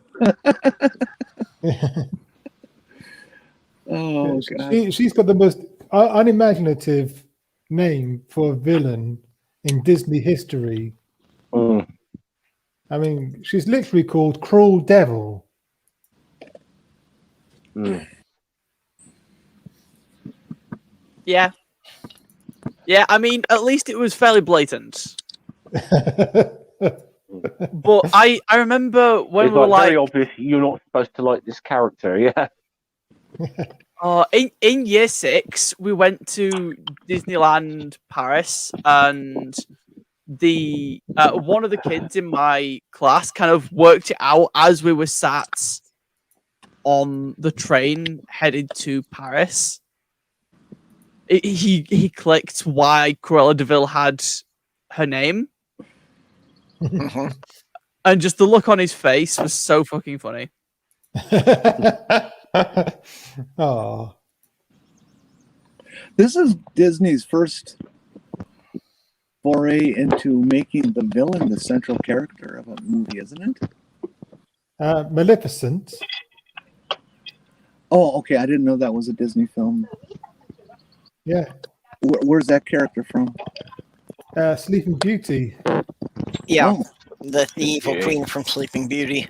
Oh, God. She's got the most unimaginative name for a villain in Disney history. Mm. I mean, she's literally called Cruel Devil. Mm. Yeah. Yeah, I mean, at least it was fairly blatant. But I remember when It's we were like very obvious you're not supposed to like this character, yeah. In year 6, we went to Disneyland Paris, and the one of the kids in my class kind of worked it out as we were sat on the train headed to Paris. He clicked why Cruella de Vil had her name. Mhm. And just the look on his face was so fucking funny. Oh, This is Disney's first foray into making the villain the central character of a movie, isn't it? Maleficent. Oh, okay. I didn't know that was a Disney film. Yeah. Where's that character from? Sleeping Beauty. Yeah, Oh, the evil queen from Sleeping Beauty.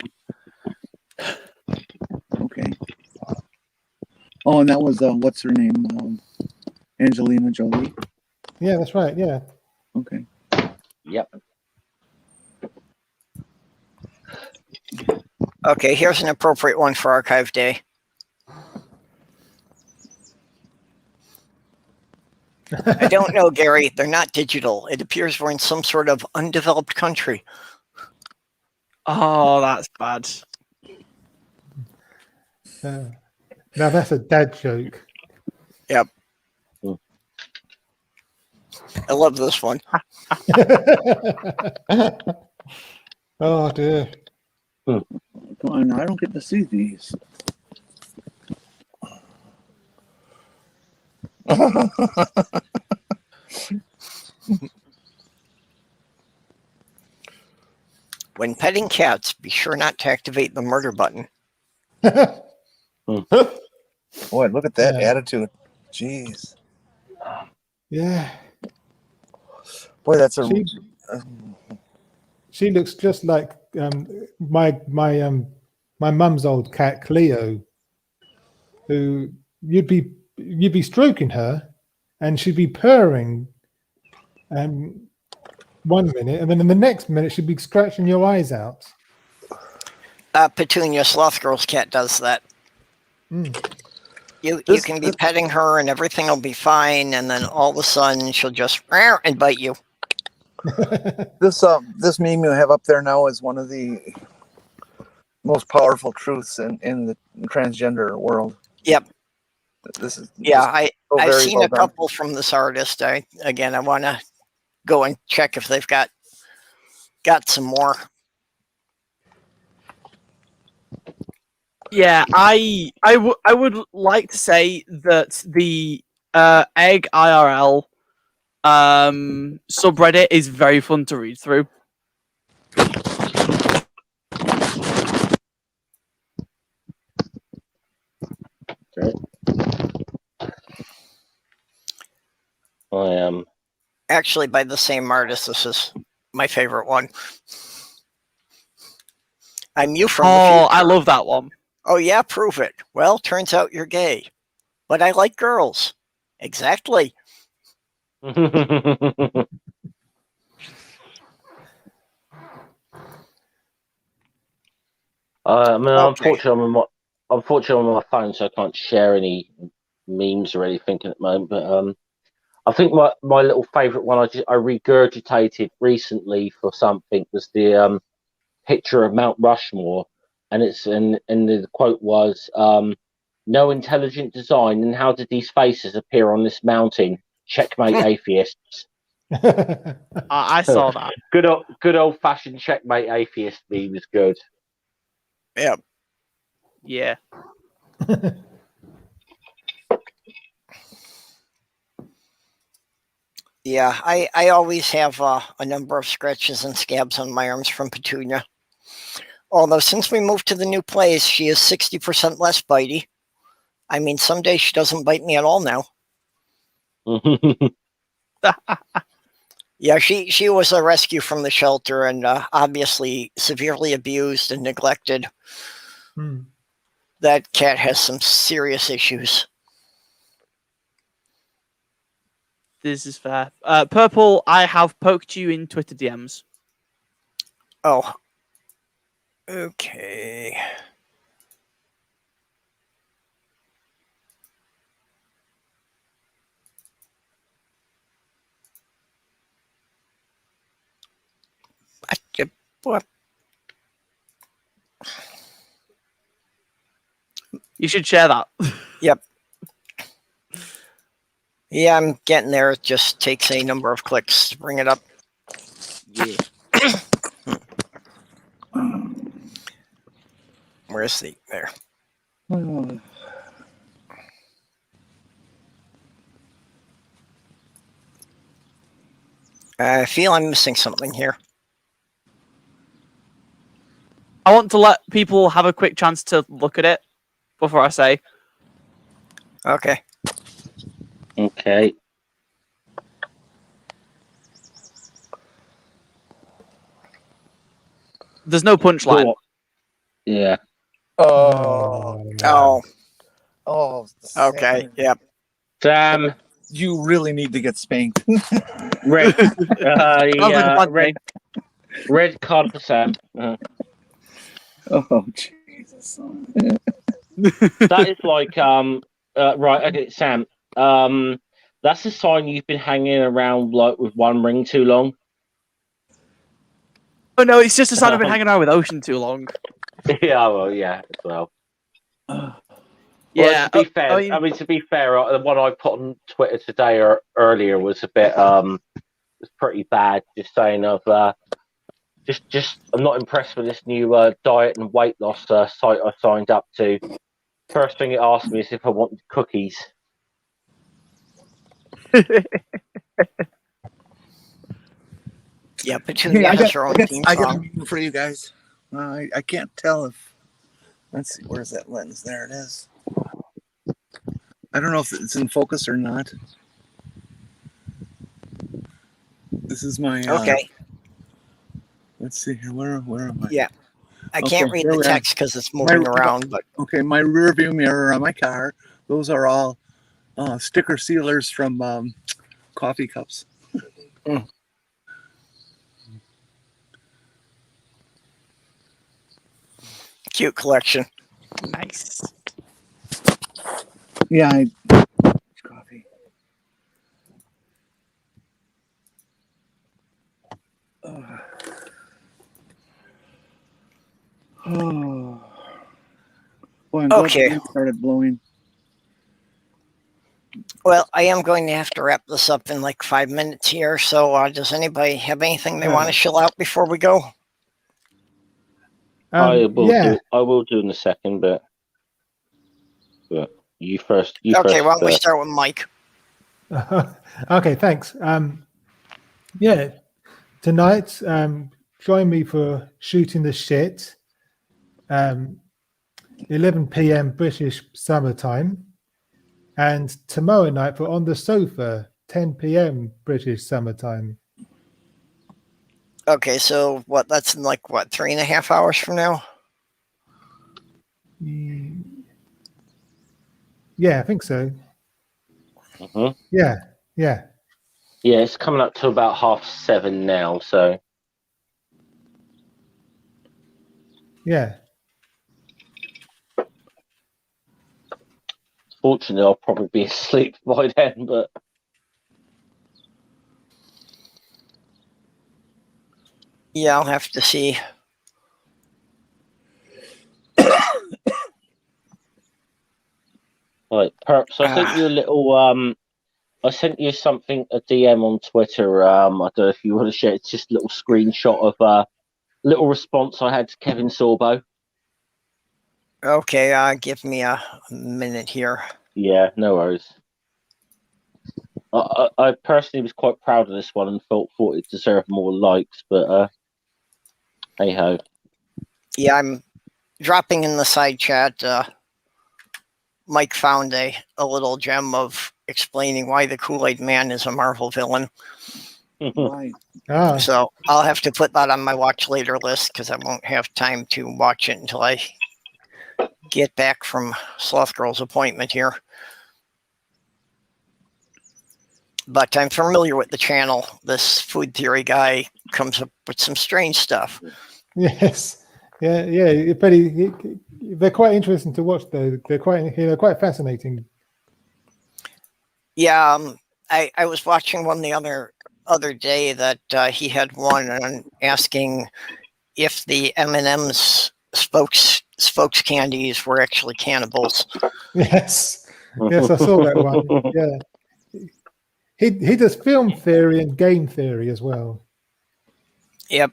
okay. Oh, and that was what's her name? Angelina Jolie. Yeah, that's right. Yeah. Okay. Yep. Okay, here's an appropriate one for Archive Day. I don't know, Gary. They're not digital. It appears we're in some sort of undeveloped country. Oh, that's bad. Now that's a dad joke. Yep. I love this one. Oh dear. Come on, I don't get to see these. When petting cats, be sure not to activate the murder button. Boy, look at that Yeah. attitude. Jeez. Yeah. Boy, that's a. She looks just like my mum's old cat Cleo, who you'd be stroking her, and she'd be purring, one minute, and then in the next minute she'd be scratching your eyes out. Petunia, Slothgurl's cat, does that. Mm. You This- can be petting her and everything will be fine, and then all of a sudden she'll just and bite you. This meme you have up there now is one of the most powerful truths in the transgender world. Yep. This is I've very seen well a done. couple from this artist. I want to go and check if they've got some more. Yeah, I would like to say that the Egg IRL subreddit is very fun to read through. I am Actually, by the same artist. This is my favorite one. I'm you from the future. I love that one. Oh yeah, prove it. Well, turns out you're gay, but I like girls. Exactly. Unfortunately, I'm on my phone, so I can't share any memes or anything at the moment. But I think my little favourite one I regurgitated recently for something was the picture of Mount Rushmore, and the quote was, "No intelligent design, and how did these faces appear on this mountain? Checkmate, atheists." I saw that. Good old fashioned checkmate atheist meme was good. Yeah. Yeah. Yeah, I always have a number of scratches and scabs on my arms from Petunia. Although since we moved to the new place, she is 60% less bitey. I mean, some days she doesn't bite me at all now. Yeah, she was a rescue from the shelter and obviously severely abused and neglected. That cat has some serious issues. This is fair. Purple, I have poked you in Twitter DMs. Oh. Okay. What? You should share that. Yep. Yeah, I'm getting there. It just takes a number of clicks to bring it up. Yeah. Where's the there? I feel I'm missing something here. I want to let people have a quick chance to look at it before I say. Okay. Okay. There's no punchline. Yeah. Oh. Okay. Yep. Sam, you really need to get spanked. red Red. red card for Sam. Oh Jesus. That is like right, okay, Sam. That's a sign you've been hanging around like with one ring too long. Oh no, it's just a sign I've been hanging around with Ocean too long. Yeah, well, yeah, as well. Yeah. Well, to be fair, I mean, to be fair, the one I put on Twitter today or earlier was a bit was pretty bad. Just saying of just I'm not impressed with this new diet and weight loss site I signed up to. First thing it asked me is if I wanted cookies. Yeah, Petunia has her own theme I got a song. meme for you guys. I can't tell if. Let's see, where's that lens? There it is. I don't know if it's in focus or not. This is my. Okay. Let's see here. Where am I? Yeah. I can't read the text because it's moving around, but okay, my rear view mirror on my car. Those are all sticker sealers from coffee cups. Cute collection. Nice. Yeah, coffee. Oh. Boy, I'm glad Okay. the wind started blowing. Well, I am going to have to wrap this up in like 5 minutes here. So, does anybody have anything they want to chill out before we go? I will Yeah. do. I will do in a second, but you first. You Okay, first. why don't we start with Mike? Okay, thanks. Yeah, tonight, join me for Shooting the Shit. 11 p.m. British summertime, and tomorrow night for On the Sofa, 10 p.m. British summertime. Okay, so what? That's in like what, 3.5 hours from now? Yeah, I think so. Mm-hmm. Yeah. Yeah, it's coming up to about 7:30 now. So Yeah. fortunately, I'll probably be asleep by then. But Yeah, I'll have to see. like, perhaps I sent you a little. I sent you something, a DM on Twitter. I don't know if you want to share. It's just a little screenshot of a little response I had to Kevin Sorbo. Okay, give me a minute here. Yeah, no worries. I personally was quite proud of this one and thought it deserved more likes, but hey ho. Yeah, I'm dropping in the side chat. Mike found a little gem of explaining why the Kool-Aid Man is a Marvel villain. Right. So I'll have to put that on my watch later list because I won't have time to watch it until I get back from Slothgurl's appointment here. But I'm familiar with the channel. This food theory guy comes up with some strange stuff. Yes. Yeah. But they're quite interesting to watch, though. They're quite fascinating. Yeah, I was watching one the other day that he had one on asking if the M&M's spokes candies were actually cannibals. Yes, I saw that one. Yeah, he does film theory and game theory as well. Yep.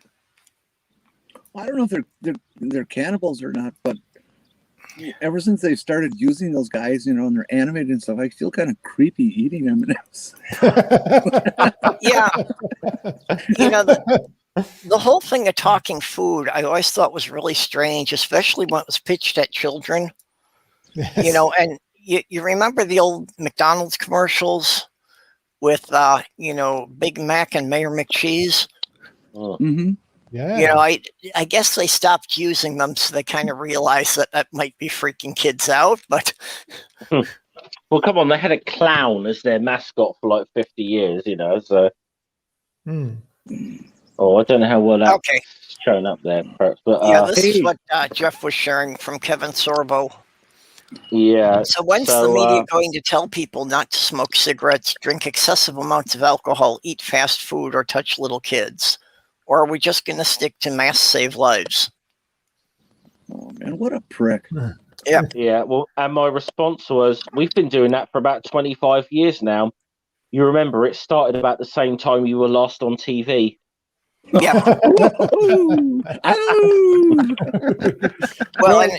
I don't know if they're cannibals or not, but ever since they started using those guys, and they're animated and stuff, I feel kind of creepy eating M&Ms. Yeah. The whole thing of talking food, I always thought was really strange, especially when it was pitched at children. Yes. And you remember the old McDonald's commercials with, Big Mac and Mayor McCheese? Mm-hmm. Yeah. I guess they stopped using them, so they kind of realized that might be freaking kids out. But well, come on, they had a clown as their mascot for like 50 years, So I don't know how well that's shown up there, perhaps. But this is what Jeff was sharing from Kevin Sorbo. Yeah. So when's the media going to tell people not to smoke cigarettes, drink excessive amounts of alcohol, eat fast food, or touch little kids? Or are we just going to stick to masks save lives? Oh, man, what a prick. Yeah. Yeah, well, and my response was, we've been doing that for about 25 years now. You remember, it started about the same time you were last on TV. Yeah. Well, and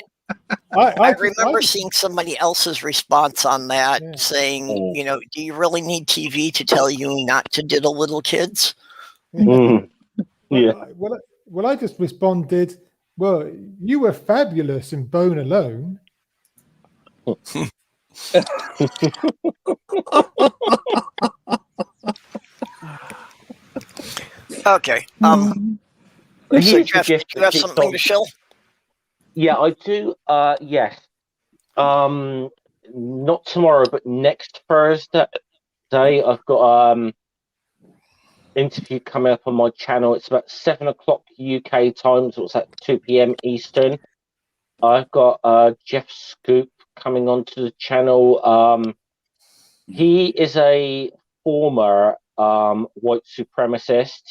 I remember seeing somebody else's response on that saying, do you really need TV to tell you not to diddle little kids? Yeah. Well, I just responded, well, you were fabulous in Bone Alone. Okay. So Jeff, do you have something to show? Yeah, I do. Yes. Not tomorrow, but next Thursday, I've got interview coming up on my channel. It's about 7 o'clock UK time, so it's at 2 p.m. Eastern. I've got Jeff Scoop coming onto the channel. He is a former white supremacist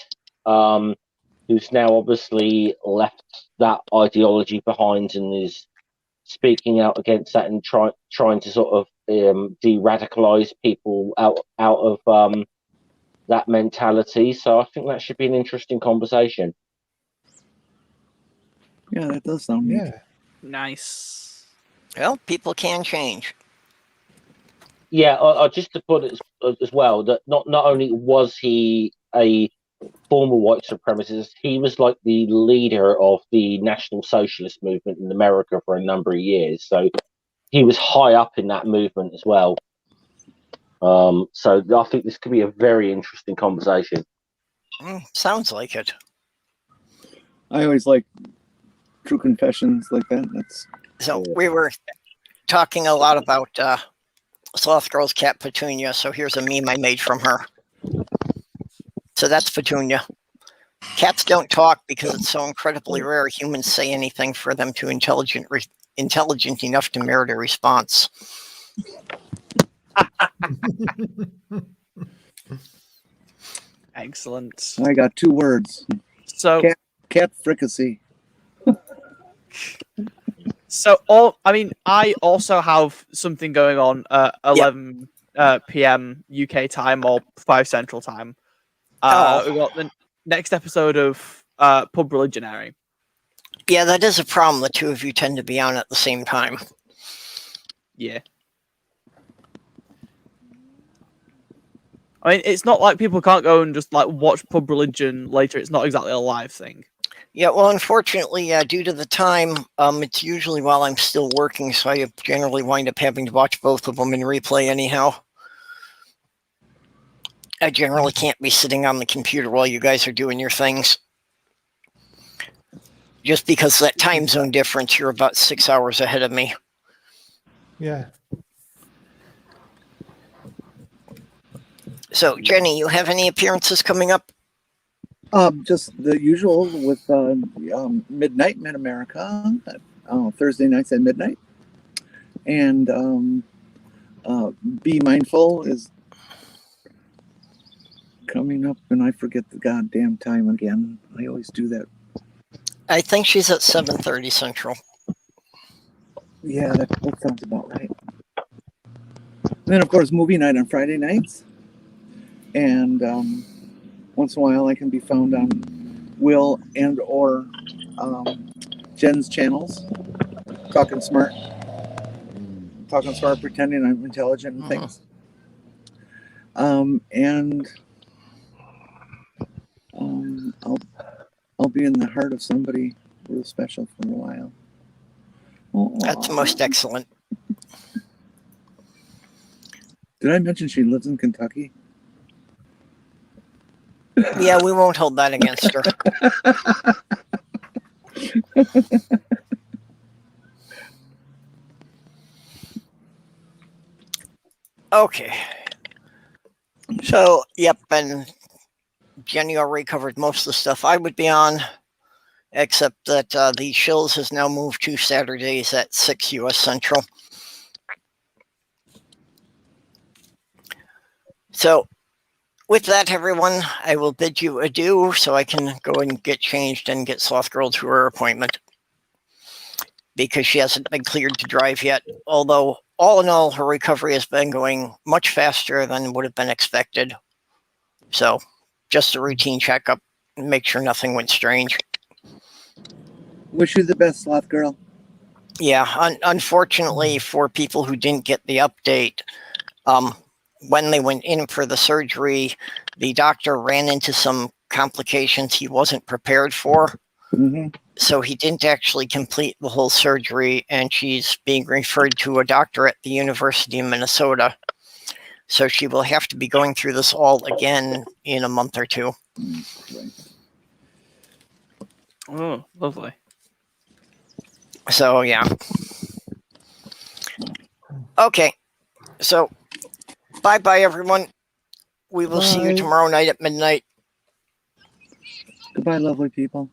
who's now obviously left that ideology behind and is speaking out against that and trying to sort of de-radicalize people out of that mentality. So I think that should be an interesting conversation. Yeah, that does sound neat. Yeah. Nice. Well, people can change. Yeah, I just to put it as well that not only was he a former white supremacist, he was like the leader of the National Socialist movement in America for a number of years. So he was high up in that movement as well. So I think this could be a very interesting conversation. Sounds like it. I always like true confessions like that. That's So we were talking a lot about Slothgurl's cat Petunia. So here's a meme I made from her. So that's Petunia. Cats don't talk because it's so incredibly rare humans say anything for them to intelligent enough to merit a response. Excellent. I got 2 words. So Cat fricassee. So, I also have something going on at 11 p.m. UK time or 5 Central time. We got the next episode of Pub Religionary. Yeah, that is a problem. The two of you tend to be on at the same time. Yeah. I mean, it's not like people can't go and just like watch Pub Religion later. It's not exactly a live thing. Yeah, well, unfortunately, due to the time, it's usually while I'm still working, so I generally wind up having to watch both of them in replay anyhow. I generally can't be sitting on the computer while you guys are doing your things. Just because of that time zone difference, you're about 6 hours ahead of me. Yeah. So, Jenny, you have any appearances coming up? Just the usual with Midday Mid-America, Thursday nights at midnight. And Be Mindful is coming up, and I forget the goddamn time again. I always do that. I think she's at 7:30 Central. Yeah, that sounds about right. And then, of course, movie night on Friday nights. And once in a while, I can be found on Will and or Jen's channels, talking smart, pretending I'm intelligent and things. I'll be in the heart of somebody real special for a while. That's most excellent. Did I mention she lives in Kentucky? Yeah, we won't hold that against her. Okay. So, yep, and Jenny already covered most of the stuff I would be on, except that the Shills has now moved to Saturdays at 6 U.S. Central. So, with that, everyone, I will bid you adieu so I can go and get changed and get Slothgurl to her appointment. Because she hasn't been cleared to drive yet, although all in all, her recovery has been going much faster than would have been expected. So, just a routine checkup, make sure nothing went strange. Wish you the best, Slothgurl. Yeah, unfortunately for people who didn't get the update, when they went in for the surgery, the doctor ran into some complications he wasn't prepared for. Mm-hmm. So he didn't actually complete the whole surgery, and she's being referred to a doctor at the University of Minnesota. So she will have to be going through this all again in a month or two. Oh, lovely. So, yeah. Okay. So, bye-bye, everyone. We will see you tomorrow night at midnight. Goodbye, lovely people.